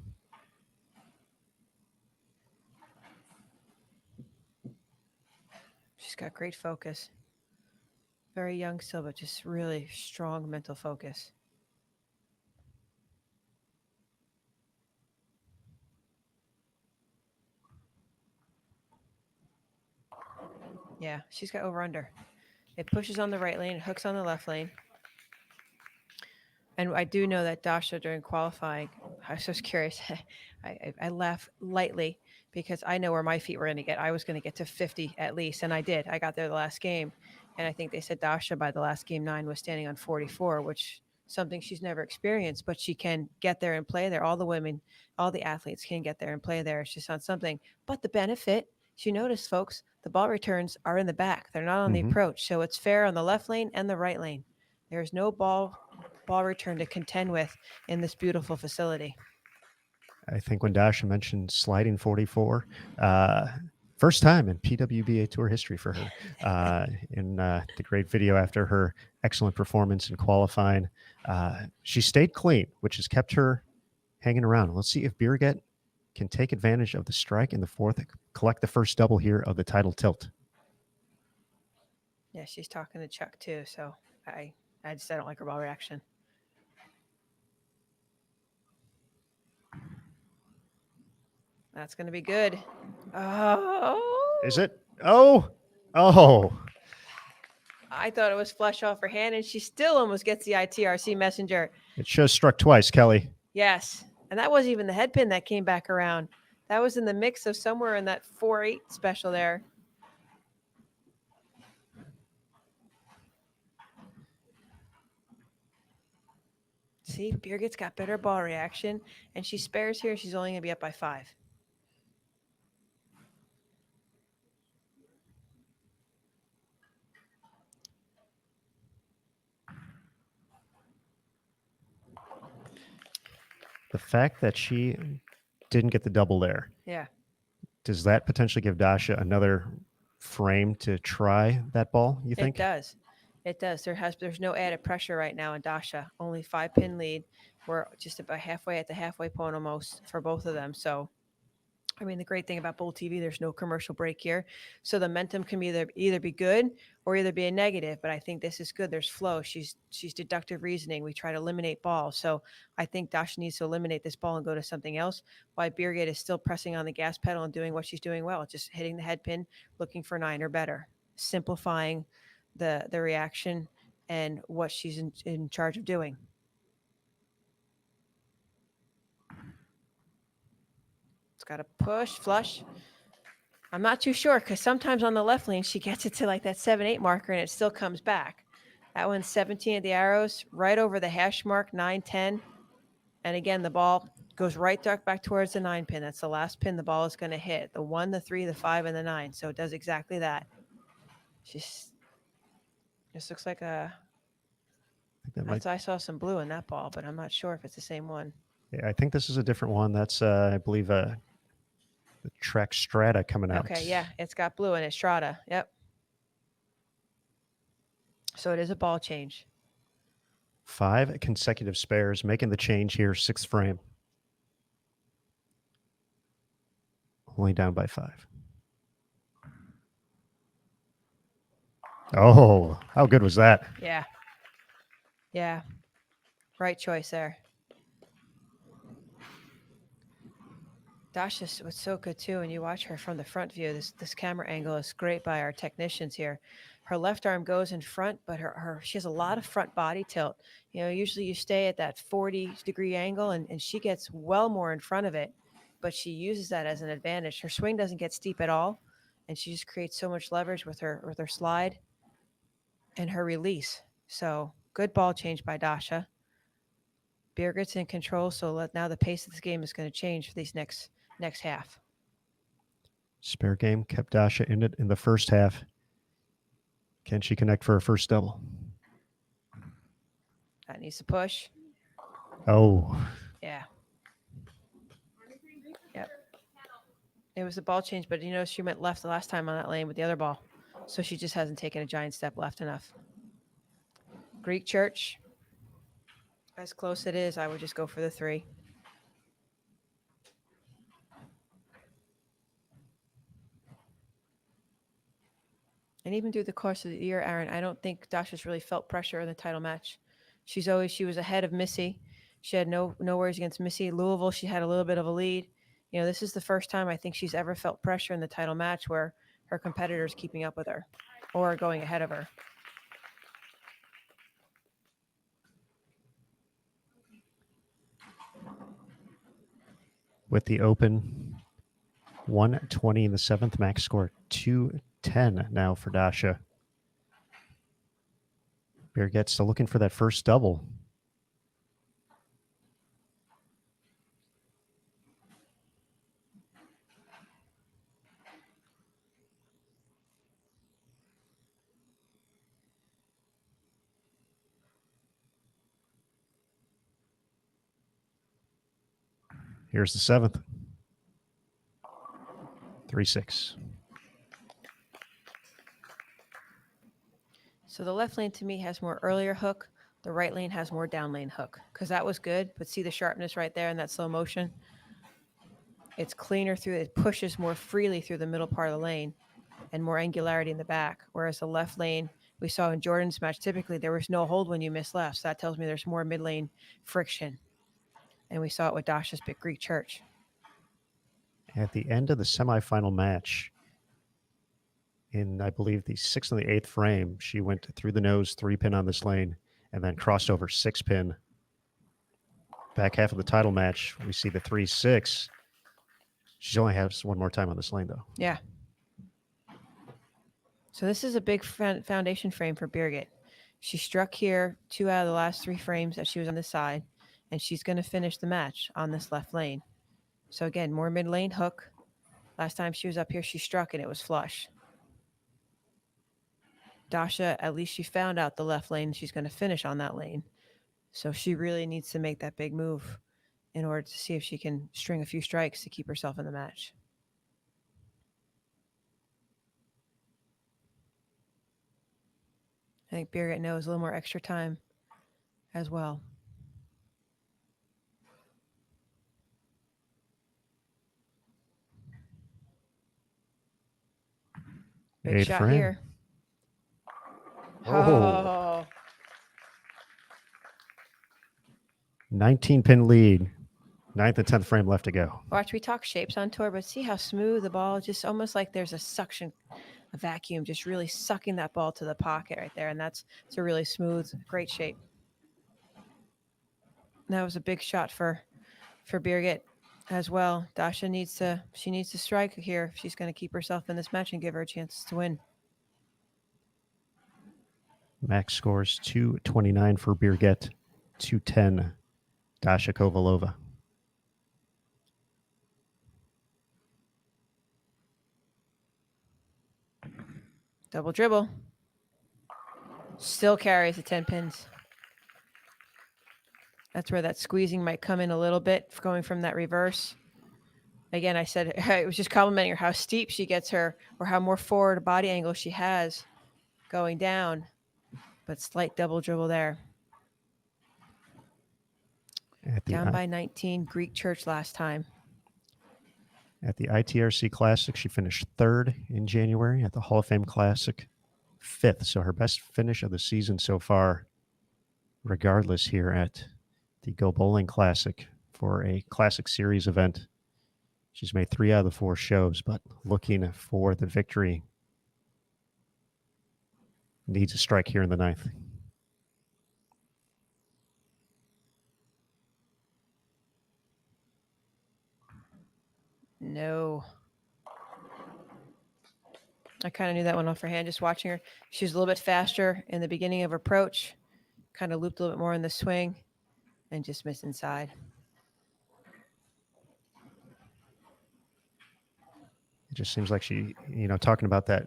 She's got great focus. Very young still, but just really strong mental focus. Yeah, she's got over under. It pushes on the right lane, hooks on the left lane. And I do know that Dasha during qualifying, I was just curious. I laugh lightly because I know where my feet were going to get. I was going to get to 50 at least, and I did. I got there the last game, and I think they said Dasha by the last game 9 was standing on 44, which something she's never experienced, but she can get there and play there. All the women, all the athletes can get there and play there. It's just not something. But the benefit, you notice, folks, the ball returns are in the back. They're not on the approach, so it's fair on the left lane and the right lane. There's no ball return to contend with in this beautiful facility. I think when Dasha mentioned sliding 44, first time in PWBA Tour history for her. In the great video after her excellent performance in qualifying, she stayed clean, which has kept her hanging around. Let's see if Birgit can take advantage of the strike in the 4th, collect the first double here of the title tilt. Yeah, she's talking to Chuck too, so I don't like her ball reaction. That's going to be good. Oh. Is it? Oh. I thought it was flush off her hand, and she still almost gets the ITRC messenger. It shows struck twice, Kelly. Yes. And that wasn't even the head pin that came back around. That was in the mix of somewhere in that 4-8 special there. See, Birgit's got better ball reaction, and she spares here. She's only going to be up by 5. The fact that she didn't get the double there. Yeah. Does that potentially give Dasha another frame to try that ball, you think? It does. It does. There's no added pressure right now in Dasha. Only 5-pin lead. We're just about halfway at the halfway point almost for both of them. So, I mean, the great thing about Bowl TV, there's no commercial break here. So the momentum can either be good or either be a negative. But I think this is good. There's flow. She's deductive reasoning. We try to eliminate balls. So I think Dasha needs to eliminate this ball and go to something else. While Birgit is still pressing on the gas pedal and doing what she's doing well, just hitting the head pin, looking for 9 or better, simplifying the reaction and what she's in charge of doing. It's got a push, flush. I'm not too sure because sometimes on the left lane, she gets it to like that 7-8 marker and it still comes back. That one's 17 at the arrows, right over the hash mark, 9-10. And again, the ball goes right back towards the 9 pin. That's the last pin the ball is going to hit. The 1, the 3, the 5, and the 9. So it does exactly that. This looks like I saw some blue in that ball, but I'm not sure if it's the same one. Yeah, I think this is a different one. That's, I believe, the track Strata coming out. Okay, yeah, it's got blue in it, Strata. Yep. So it is a ball change. 5 consecutive spares, making the change here, 6th frame. Only down by 5. Oh, how good was that? Yeah. Yeah. Right choice there. Dasha was so good too, and you watch her from the front view. This camera angle is great by our technicians here. Her left arm goes in front, but she has a lot of front body tilt. You know, usually you stay at that 40-degree angle, and she gets well more in front of it, but she uses that as an advantage. Her swing doesn't get steep at all, and she just creates so much leverage with her slide and her release. So good ball change by Dasha. Birgit's in control, so now the pace of this game is going to change for these next half. Spare game kept Dasha in it in the first half. Can she connect for her first double? That needs to push. Oh. Yeah. Yep. It was a ball change, but she went left the last time on that lane with the other ball. So she just hasn't taken a giant step left enough. Greek Church. As close it is, I would just go for the 3. And even through the course of the year, Aaron, I don't think Dasha's really felt pressure in the title match. She was ahead of Missy. She had no worries against Missy. Louisville, she had a little bit of a lead. This is the first time I think she's ever felt pressure in the title match where her competitor's keeping up with her or going ahead of her. With the open 120 in the 7th, max score 210 now for Dasha. Birgit still looking for that first double. Here's the 7th. 3-6. So the left lane to me has more earlier hook. The right lane has more down lane hook because that was good. But see the sharpness right there in that slow motion? It's cleaner through. It pushes more freely through the middle part of the lane and more angularity in the back. Whereas the left lane, we saw in Jordan's match, typically there was no hold when you miss left. So that tells me there's more mid lane friction. And we saw it with Dasha's big Greek Church. At the end of the semifinal match, in I believe the 6th and the 8th frame, she went through the nose 3-pin on this lane and then crossed over 6-pin. Back half of the title match, we see the 3-6. She only has one more time on this lane, though. Yeah. So this is a big foundation frame for Birgit. She struck here 2 out of the last 3 frames that she was on this side, and she's going to finish the match on this left lane. So again, more mid-lane hook. Last time she was up here, she struck and it was flush. Dasha, at least she found out the left lane. She's going to finish on that lane. So she really needs to make that big move in order to see if she can string a few strikes to keep herself in the match. I think Birgit knows a little more extra time as well. Big 8th shot frame. here. Oh. 19-pin lead. 9th and 10th frame left to go. Watch, we talk shapes on tour, but see how smooth the ball, just almost like there's a suction, a vacuum, just really sucking that ball to the pocket right there. And it's a really smooth, great shape. That was a big shot for Birgit as well. Dasha needs to strike here if she's going to keep herself in this match and give her a chance to win. Max scores 229 for Birgit, 210 Dasha Kovalova. Double dribble. Still carries the 10 pins. That's where that squeezing might come in a little bit, going from that reverse. Again, I said I was just complimenting her how steep she gets her, or how more forward body angle she has going down. But slight double dribble there. Down by 19, Greek Church last time. At the ITRC Classic, she finished 3rd in January. At the Hall of Fame Classic, 5th. So her best finish of the season so far, regardless, here at the Go Bowling Classic for a Classic Series event. She's made 3 out of the 4 shows, but looking for the victory. Needs a strike here in the 9th. No. I kind of knew that one off her hand, just watching her. She was a little bit faster in the beginning of her approach, kind of looped a little bit more in the swing, and just missed inside. It just seems like she, talking about that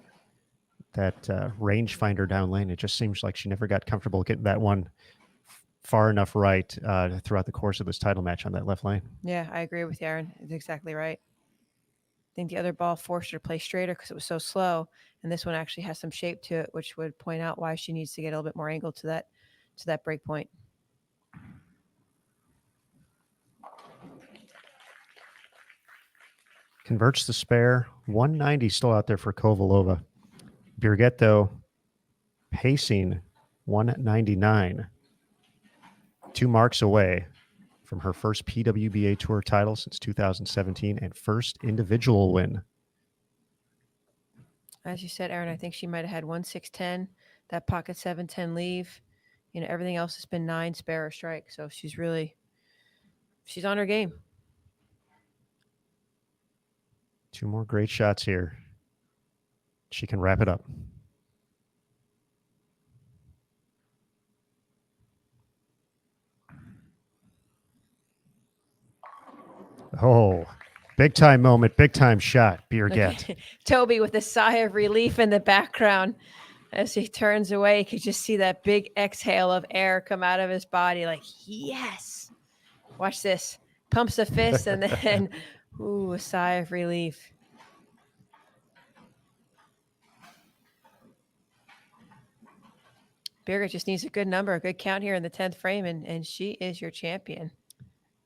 rangefinder down lane, it just seems like she never got comfortable getting that one far enough right throughout the course of this title match on that left lane. Yeah, I agree with you, Aaron. It's exactly right. I think the other ball forced her to play straighter because it was so slow, and this one actually has some shape to it, which would point out why she needs to get a little bit more angle to that break point. Converts the spare. 190 still out there for Kovalova. Birgit, though, pacing 199. 2 marks away from her first PWBA Tour title since 2017 and first individual win. As you said, Aaron, I think she might have had 1-6-10, that pocket 7-10 leave. Everything else has been 9 spare or strike. So she's on her game. 2 more great shots here. She can wrap it up. Oh, big time moment, big time shot, Birgit. Toby with a sigh of relief in the background as he turns away. You could just see that big exhale of air come out of his body like, yes. Watch this. Pumps a fist and then, ooh, a sigh of relief. Birgit just needs a good number, a good count here in the 10th frame, and she is your champion.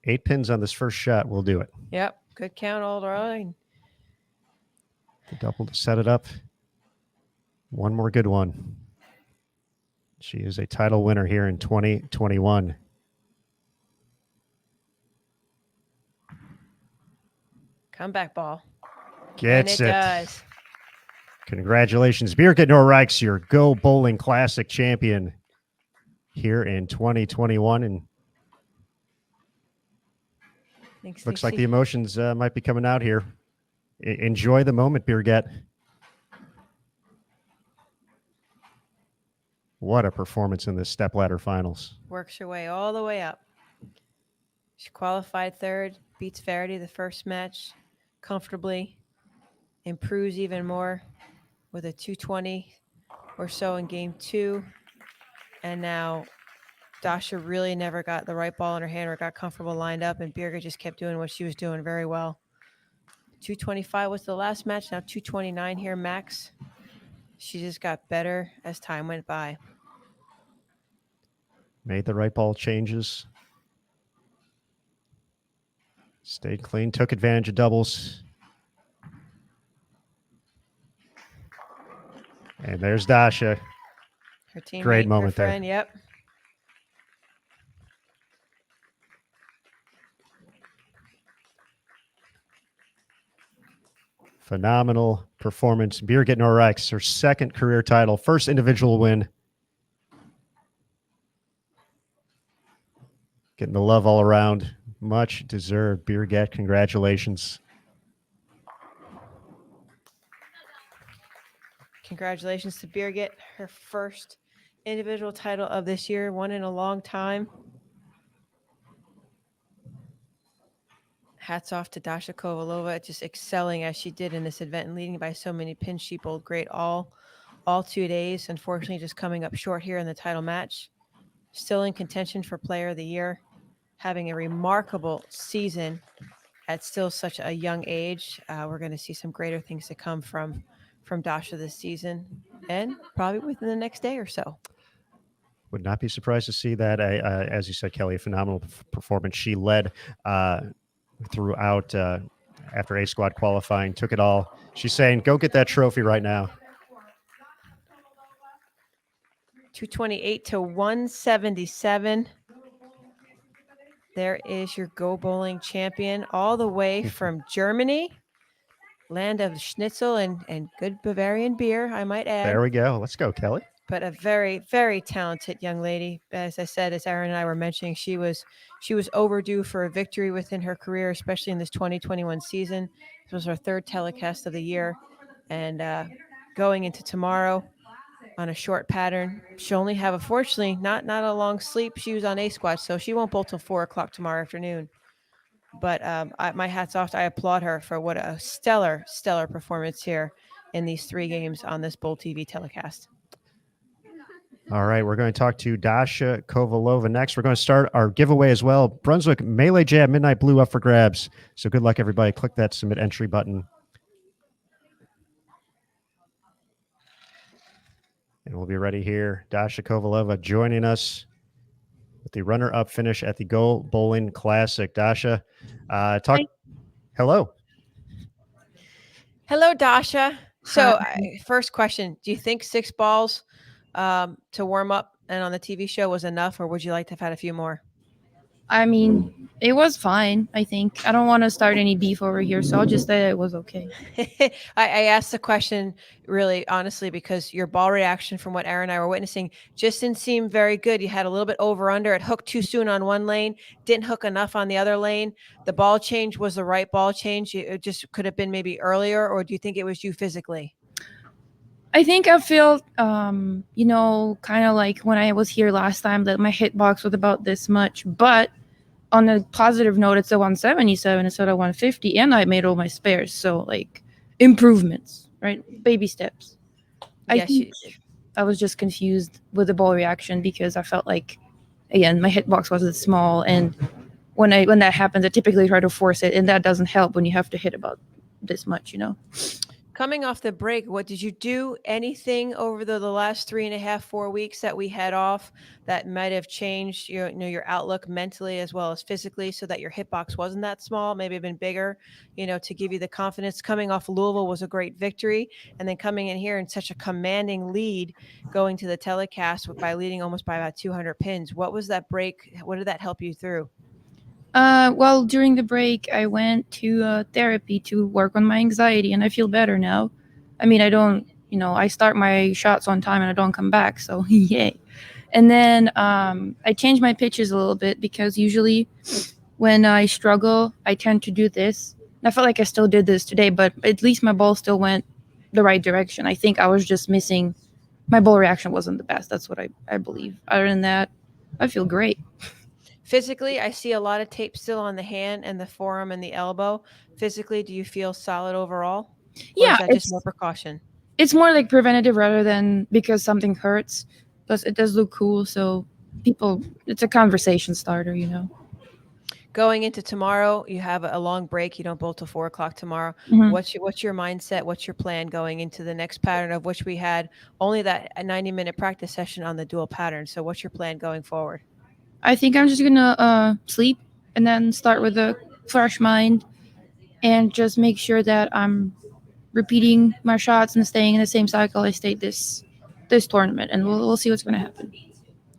8 pins on this first shot will do it. Yep, good count all around. The double to set it up. One more good one. She is a title winner here in 2021. Comeback ball. Gets and it. it does. Congratulations, Birgit Noreiks, your Go Bowling Classic champion here in 2021. And looks like the emotions might be coming out here. Enjoy the moment, Birgit. What a performance in this stepladder finals. Works her way all the way up. She qualified third, beats Verity the first match comfortably, improves even more with a 220 or so in game 2. And now Dasha really never got the right ball in her hand or got comfortable lined up, and Birgit just kept doing what she was doing very well. 225 was the last match, now 229 here max. She just got better as time went by. Made the right ball changes. Stayed clean, took advantage of doubles. And there's Dasha. Her teammate, Great moment her friend, there. Yep. Phenomenal performance. Birgit Noreiks, her second career title, first individual win. Getting the love all around. Much deserved. Birgit, congratulations. Congratulations to Birgit, her first individual title of this year, one in a long time. Hats off to Dasha Kovalova, just excelling as she did in this event and leading by so many pins. She bowled great all 2 days. Unfortunately, just coming up short here in the title match. Still in contention for Player of the Year, having a remarkable season at still such a young age. We're going to see some greater things to come from Dasha this season, and probably within the next day or so. Would not be surprised to see that. As you said, Kelly, a phenomenal performance. She led throughout after A squad qualifying, took it all. She's saying, go get that trophy right now. 228 to 177. There is your Go Bowling champion, all the way from Germany, land of schnitzel and good Bavarian beer, I might add. There we go. Let's go, Kelly. But a very, very talented young lady. As I said, as Aaron and I were mentioning, she was overdue for a victory within her career, especially in this 2021 season. This was her third telecast of the year. And going into tomorrow on a short pattern, she'll only have, unfortunately, not a long sleep. She was on A squad, so she won't bowl till 4 o'clock tomorrow afternoon. But my hat's off. I applaud her for what a stellar performance here in these 3 games on this Bowl TV telecast. All right, we're going to talk to Dasha Kovalova next. We're going to start our giveaway as well. Brunswick Melee Jab Midnight Blue up for grabs. So good luck, everybody. Click that submit entry button. And we'll be ready here. Dasha Kovalova joining us with the runner-up finish at the Go Bowling Classic. Dasha, hello. Hello, Dasha. So first question, do you think 6 balls to warm up and on the TV show was enough, or would you like to have had a few more? I mean, it was fine, I think. I don't want to start any beef over here, so I'll just say it was okay. I asked the question really honestly because your ball reaction from what Aaron and I were witnessing just didn't seem very good. You had a little bit over under. It hooked too soon on one lane, didn't hook enough on the other lane. The ball change was the right ball change. It just could have been maybe earlier, or do you think it was you physically? I think I feel, kind of like when I was here last time that my hitbox was about this much. But on a positive note, it's a 177 instead of 150, and I made all my spares. So, like, improvements, right? Baby steps. I was just confused with the ball reaction because I felt like, again, my hitbox wasn't small. And when that happens, I typically try to force it, and that doesn't help when you have to hit about this much, Coming off the break, what did you do? Anything over the last 3.5, 4 weeks that we had off that might have changed your outlook mentally as well as physically, so that your hitbox wasn't that small, maybe been bigger, to give you the confidence? Coming off Louisville was a great victory, and then coming in here in such a commanding lead, going to the telecast by leading almost by about 200 pins. What was that break? What did that help you through? Well, during the break, I went to therapy to work on my anxiety, and I feel better now. I mean, I don't, I start my shots on time and I don't come back, so yay. And then I changed my pitches a little bit because usually when I struggle, I tend to do this. And I felt like I still did this today, but at least my ball still went the right direction. I think I was just missing. My ball reaction wasn't the best. That's what I believe. Other than that, I feel great. Physically, I see a lot of tape still on the hand and the forearm and the elbow. Physically, do you feel solid overall? Or Yeah, is that just more precaution? it's more like preventative rather than because something hurts. Plus, it does look cool, so it's a conversation starter, Going into tomorrow, you have a long break. You don't bowl till 4:00 tomorrow. Mhm. What's your mindset? What's your plan going into the next pattern, of which we had only that a 90-minute practice session on the dual pattern? So what's your plan going forward? I think I'm just gonna sleep and then start with a fresh mind and just make sure that I'm repeating my shots and staying in the same cycle I stayed this tournament, and we'll see what's gonna happen.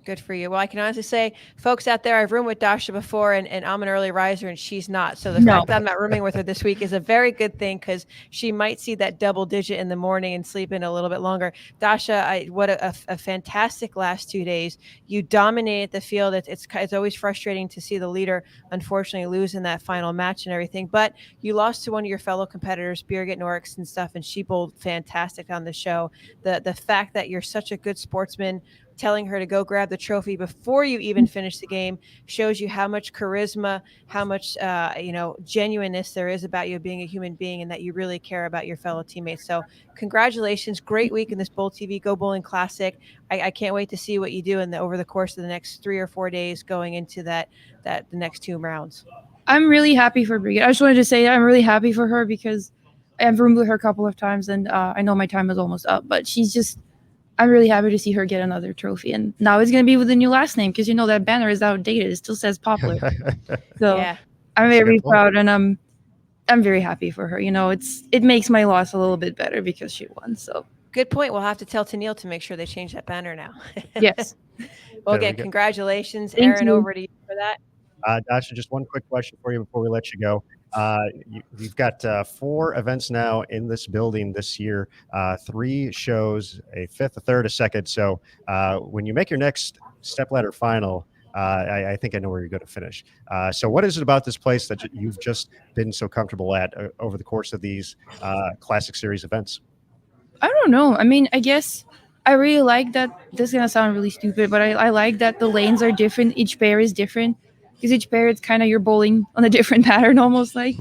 Good for you. Well, I can honestly say, folks out there, I've roomed with Dasha before, and I'm an early riser, and she's not. So the fact that I'm not rooming with her this week is a very good thing, because she might see that double digit in the morning and sleep in a little bit longer. Dasha, what a fantastic last 2 days. You dominated the field. It's always frustrating to see the leader, unfortunately, lose in that final match and everything. But you lost to one of your fellow competitors, Birgit Noreiks and stuff, and she bowled fantastic on the show. The fact that you're such a good sportsman, telling her to go grab the trophy before you even finish the game, shows you how much charisma, how much genuineness there is about you being a human being, and that you really care about your fellow teammates. So congratulations, great week in this Bowl TV Go Bowling Classic. I can't wait to see what you do over the course of the next 3 or 4 days going into the next 2 rounds. I'm really happy for Birgit. I just wanted to say I'm really happy for her because I've roomed with her a couple of times, and I know my time is almost up, but I'm really happy to see her get another trophy. And now it's going to be with the new last name, because that banner is outdated. It still says Poplar. So Yeah. I'm very proud, and I'm very happy for her. It makes my loss a little bit better because she won. So good point. We'll have to tell Tennille to make sure they change that banner now. Yes. Well, again, congratulations. Thank Aaron, you. over to you for that. Dasha, just one quick question for you before we let you go. You've got 4 events now in this building this year, 3 shows, a 5th, a 3rd, a 2nd. So when you make your next Stepladder final, I think I know where you're going to finish. So what is it about this place that you've just been so comfortable at over the course of these Classic Series events? I don't know. I mean, I guess I really like that. This is going to sound really stupid, but I like that the lanes are different. Each pair is different. Because each pair, it's kind of you're bowling on a different pattern almost like.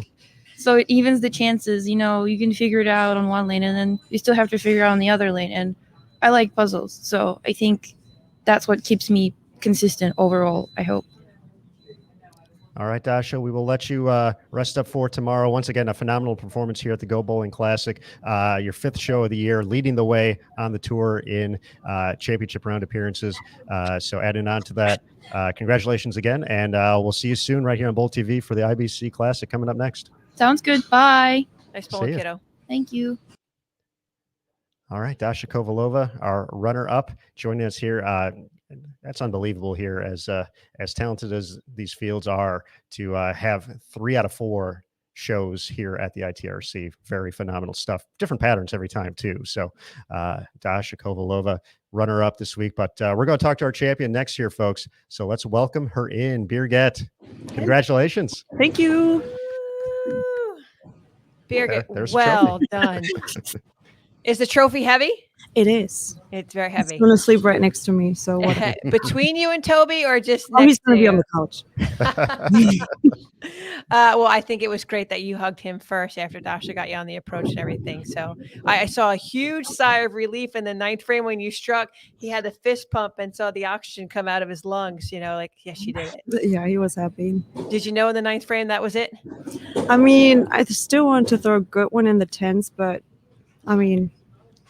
So it evens the chances. You can figure it out on one lane, and then you still have to figure out on the other lane. And I like puzzles. So I think that's what keeps me consistent overall, I hope. All right, Dasha, we will let you rest up for tomorrow. Once again, a phenomenal performance here at the Go Bowling Classic. Your 5th show of the year, leading the way on the tour in championship round appearances. So adding on to that, congratulations again, and we'll see you soon right here on Bowl TV for the IBC Classic coming up next. Sounds good. Bye. Nice bowling, kiddo. Thank you. All right, Dasha Kovalova, our runner-up, joining us here. That's unbelievable here, as talented as these fields are, to have 3 out of 4 shows here at the ITRC. Very phenomenal stuff. Different patterns every time too. So Dasha Kovalova, runner-up this week, but we're going to talk to our champion next year, folks. So let's welcome her in. Birgit, congratulations. Thank you. Birgit, there's well done. Is the trophy heavy? It is. It's very heavy. He's going to sleep right next to me. So what? Between you and Toby, or just Oh, he's next going to be you? on the couch. Well, I think it was great that you hugged him first after Dasha got you on the approach and everything. So I saw a huge sigh of relief in the 9th frame when you struck. He had the fist pump and saw the oxygen come out of his lungs. Like, yes, you did it. Yeah, he was happy. Did you know in the 9th frame that was it? I mean, I still want to throw a good one in the 10s, but I mean,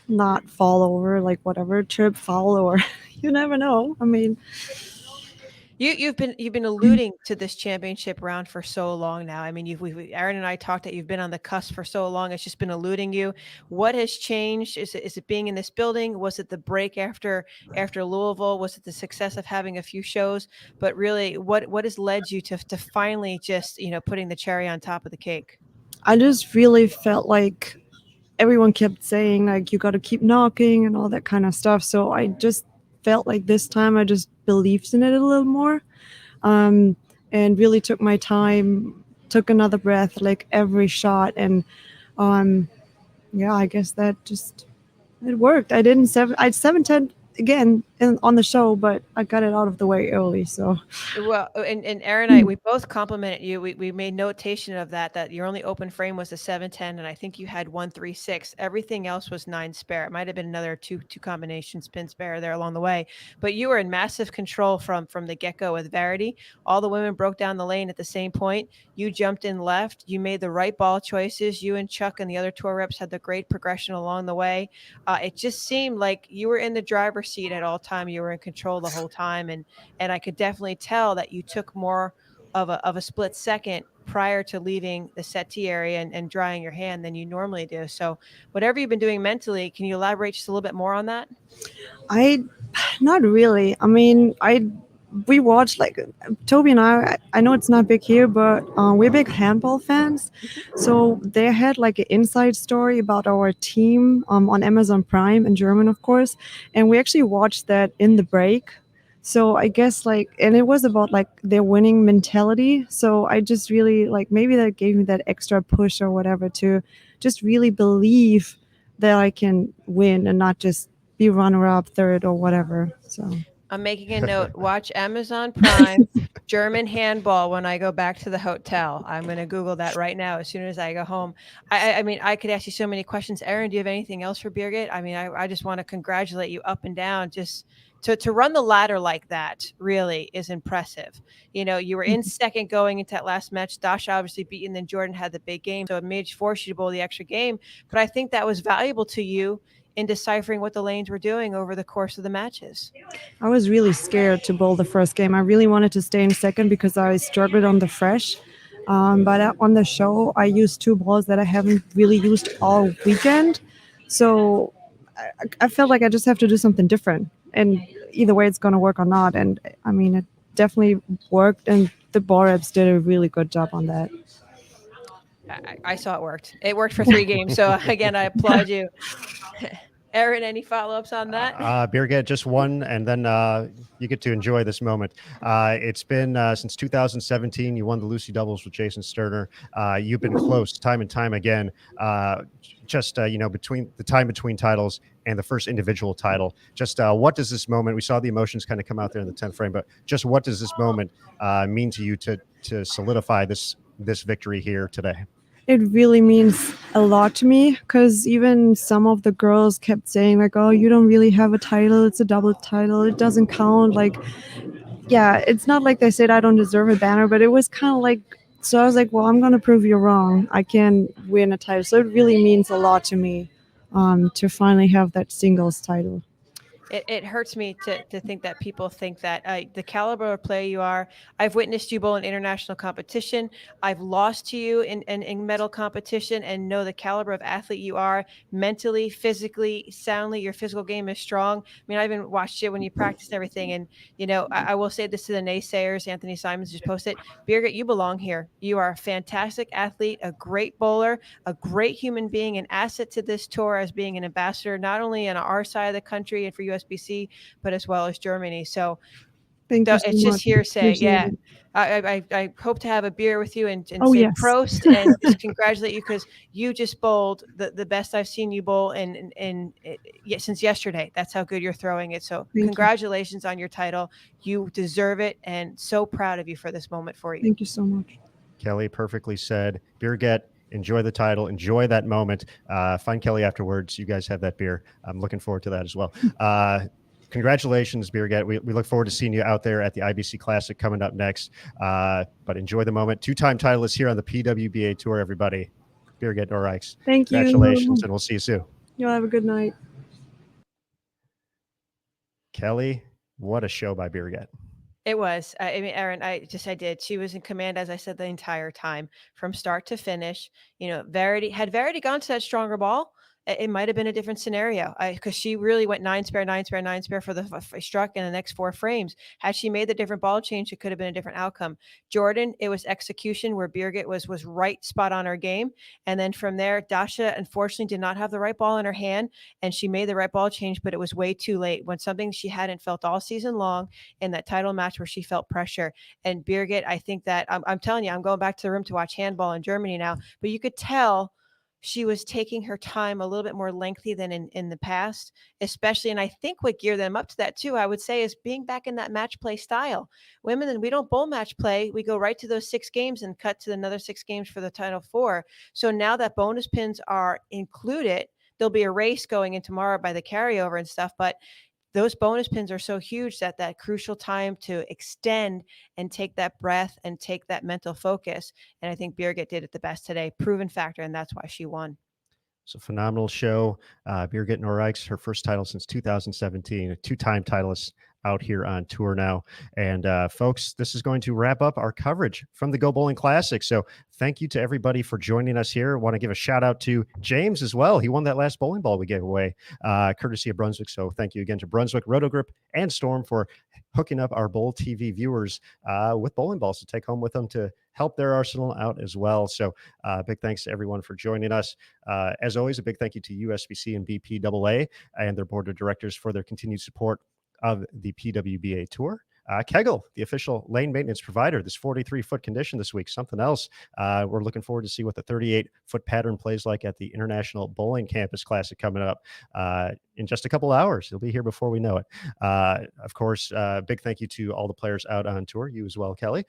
not fall over, like whatever, trip, fall, or you never know. I mean, You've been alluding to this championship round for so long now. I mean, Aaron and I talked that you've been on the cusp for so long. It's just been eluding you. What has changed? Is it being in this building? Was it the break after Louisville? Was it the success of having a few shows? But really, what has led you to finally just putting the cherry on top of the cake? I just really felt like everyone kept saying like you got to keep knocking and all that kind of stuff. So I just felt like this time I just believed in it a little more, and really took my time, took another breath, like every shot, and yeah, I guess that just it worked. I 7-10 again on the show, but I got it out of the way early. So Well, and Aaron and I, we both complimented you. We made notation of that your only open frame was a 7-10, and I think you had 1-3-6. Everything else was 9 spare. It might have been another two combination spin spare there along the way, but you were in massive control from the get-go with Verity. All the women broke down the lane at the same point. You jumped in left. You made the right ball choices. You and Chuck and the other tour reps had the great progression along the way. It just seemed like you were in the driver's seat at all time. You were in control the whole time, and I could definitely tell that you took more of a split second prior to leaving the settee area and drying your hand than you normally do. So whatever you've been doing mentally, can you elaborate just a little bit more on that? Not really. I mean, we watched, like, Toby and I know it's not big here, but we're big handball fans. So they had like an inside story about our team on Amazon Prime in German, of course. And we actually watched that in the break. So I guess and it was about like their winning mentality. So I just really maybe that gave me that extra push or whatever to just really believe that I can win and not just be runner-up, third, or whatever. So I'm making a note. Watch Amazon Prime German handball when I go back to the hotel. I'm going to Google that right now as soon as I go home. I mean, I could ask you so many questions. Aaron, do you have anything else for Birgit? I mean, I just want to congratulate you up and down. Just to run the ladder like that really is impressive. You were in second going into that last match. Dasha obviously beat you, and then Jordan had the big game. So it made force you to bowl the extra game. But I think that was valuable to you in deciphering what the lanes were doing over the course of the matches. I was really scared to bowl the first game. I really wanted to stay in second because I struggled on the fresh. But on the show, I used 2 balls that I haven't really used all weekend. So I felt like I just have to do something different. And either way, it's going to work or not. And I mean, it definitely worked. And the ball reps did a really good job on that. I saw it worked. It worked for 3 games. So again, I applaud you. Aaron, any follow-ups on that? Birgit, just one, and then you get to enjoy this moment. It's been since 2017. You won the Lucy doubles with Jason Sterner. You've been close time and time again. Between the time between titles and the first individual title. Just what does this moment? We saw the emotions kind of come out there in the 10th frame, but just what does this moment mean to you to solidify this victory here today? It really means a lot to me because even some of the girls kept saying like, oh, you don't really have a title. It's a double title. It doesn't count. Yeah, it's not like they said I don't deserve a banner, but it was kind of like, so I was like, well, I'm going to prove you wrong. I can win a title. So it really means a lot to me to finally have that singles title. It hurts me to think that people think that the caliber of player you are. I've witnessed you bowl in international competition. I've lost to you in medal competition, and know the caliber of athlete you are mentally, physically, soundly. Your physical game is strong. I mean, I even watched it when you practiced and everything. And, I will say this to the naysayers. Anthony Simons just posted, Birgit, you belong here. You are a fantastic athlete, a great bowler, a great human being, an asset to this tour as being an ambassador, not only on our side of the country and for USBC, but as well as Germany. So Thank you so it's just much. hearsay. Appreciate Yeah. it. I hope to have a beer with you and say yes. Prost and just congratulate you because you just bowled the best I've seen you bowl since yesterday. That's how good you're throwing it. So congratulations on your title. You deserve it, and so proud of you for this moment for you. Thank you so much. Kelly, perfectly said. Birgit, enjoy the title. Enjoy that moment. Find Kelly afterwards. You guys have that beer. I'm looking forward to that as well. Congratulations, Birgit. We look forward to seeing you out there at the IBC Classic coming up next. But enjoy the moment. 2-time titleist here on the PWBA Tour, everybody. Birgit Noreiks. Thank you. Congratulations, and we'll see you soon. You'll have a good night. Kelly, what a show by Birgit. It was. I mean, Erin, I did. She was in command, as I said, the entire time from start to finish. You know, Verity gone to that stronger ball, it might have been a different scenario. Because she really went 9 spare, 9 spare, 9 spare for the struck in the next 4 frames. Had she made the different ball change, it could have been a different outcome. Jordan, it was execution where Birgit was right spot on her game, and then from there, Dasha unfortunately did not have the right ball in her hand, and she made the right ball change, but it was way too late when something she hadn't felt all season long in that title match where she felt pressure. And Birgit, I think that I'm telling you, I'm going back to the room to watch handball in Germany now, but you could tell she was taking her time a little bit more lengthy than in the past, especially. And I think what geared them up to that too, I would say, is being back in that match play style. Women, and we don't bowl match play. We go right to those 6 games and cut to another 6 games for the Title 4. So now that bonus pins are included, there'll be a race going in tomorrow by the carryover and stuff, but those bonus pins are so huge that crucial time to extend and take that breath and take that mental focus. And I think Birgit did it the best today, proven factor, and that's why she won. It's a phenomenal show. Birgit Noreiks, her first title since 2017, a 2-time titleist out here on tour now. And folks, this is going to wrap up our coverage from the Go Bowling Classic. So thank you to everybody for joining us here. I want to give a shout out to James as well. He won that last bowling ball we gave away, courtesy of Brunswick. So thank you again to Brunswick, Rotogrip, and Storm for hooking up our Bowl TV viewers with bowling balls to take home with them to help their arsenal out as well. So big thanks to everyone for joining us. As always, a big thank you to USBC and BPAA and their board of directors for their continued support of the PWBA Tour. Kegel, the official lane maintenance provider, this 43-foot condition this week, something else. We're looking forward to see what the 38-foot pattern plays like at the International Bowling Campus Classic coming up in just a couple hours. He'll be here before we know it. Of course, big thank you to all the players out on tour, you as well, Kelly,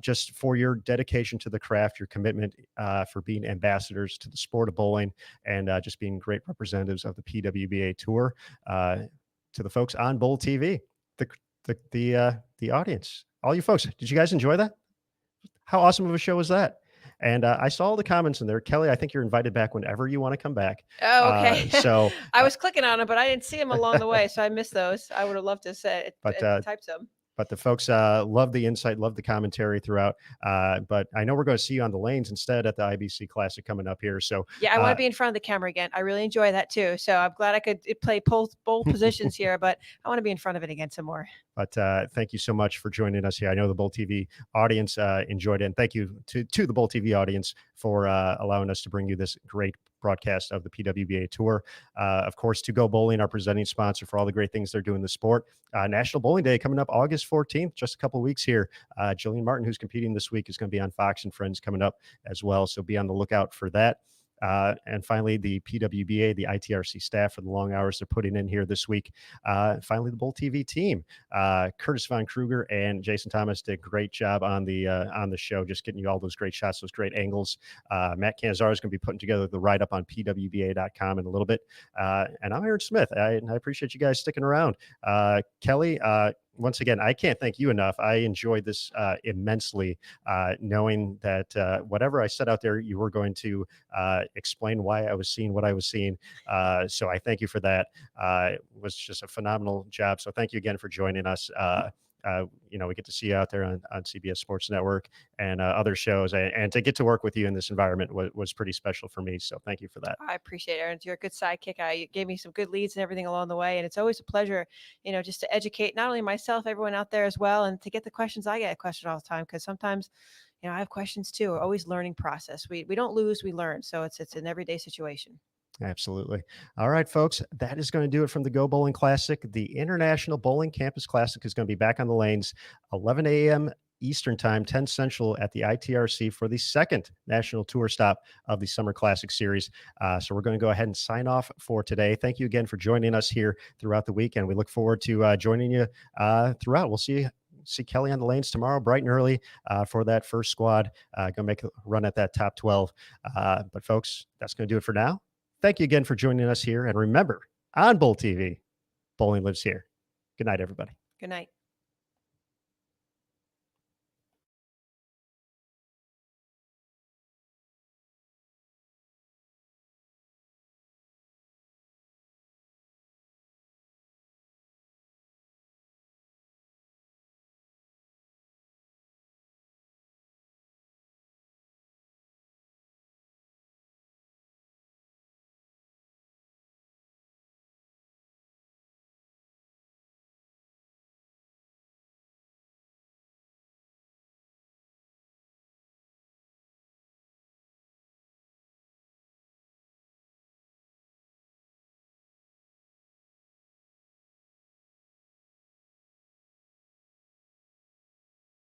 just for your dedication to the craft, your commitment for being ambassadors to the sport of bowling, and just being great representatives of the PWBA Tour. To the folks on Bowl TV, the audience, all you folks, did you guys enjoy that? How awesome of a show was that? And I saw all the comments in there. Kelly, I think you're invited back whenever you want to come back. Oh, okay. So I was clicking on them, but I didn't see them along the way, so I missed those. I would have loved to say it, type some. But the folks love the insight, love the commentary throughout. But I know we're going to see you on the lanes instead at the IBC Classic coming up here. So yeah, I want to be in front of the camera again. I really enjoy that too. So I'm glad I could play both positions here, but I want to be in front of it again some more. But thank you so much for joining us here. I know the Bowl TV audience enjoyed it. And thank you to the Bowl TV audience for allowing us to bring you this great broadcast of the PWBA Tour. Of course, To Go Bowling, our presenting sponsor for all the great things they're doing in the sport. National Bowling Day coming up August 14th, just a couple of weeks here. Jillian Martin, who's competing this week, is going to be on Fox and Friends coming up as well. So be on the lookout for that. And finally, the PWBA, the ITRC staff for the long hours they're putting in here this week. Finally, the Bowl TV team, Curtis Von Kruger and Jason Thomas did a great job on the show, just getting you all those great shots, those great angles. Matt Canizaro is going to be putting together the write-up on PWBA.com in a little bit. And I'm Aaron Smith. I appreciate you guys sticking around. Kelly, once again, I can't thank you enough. I enjoyed this immensely, knowing that whatever I said out there, you were going to explain why I was seeing what I was seeing. So I thank you for that. It was just a phenomenal job. So thank you again for joining us. We get to see you out there on CBS Sports Network and other shows, and to get to work with you in this environment was pretty special for me. So thank you for that. I appreciate it, Aaron. You're a good sidekick. You gave me some good leads and everything along the way. And it's always a pleasure, just to educate not only myself, everyone out there as well, and to get the questions. I get questioned all the time because sometimes, I have questions too. Always learning process. We don't lose, we learn. So it's an everyday situation. Absolutely. All right, folks, that is going to do it from the Go Bowling Classic. The International Bowling Campus Classic is going to be back on the lanes 11 a.m. Eastern Time, 10 Central at the ITRC for the second national tour stop of the Summer Classic Series. So we're going to go ahead and sign off for today. Thank you again for joining us here throughout the weekend. We look forward to joining you throughout. We'll see Kelly on the lanes tomorrow, bright and early, for that first squad. Going to make a run at that top 12. But folks, that's going to do it for now. Thank you again for joining us here. And remember, on Bowl TV, bowling lives here. Good night, everybody. Good night.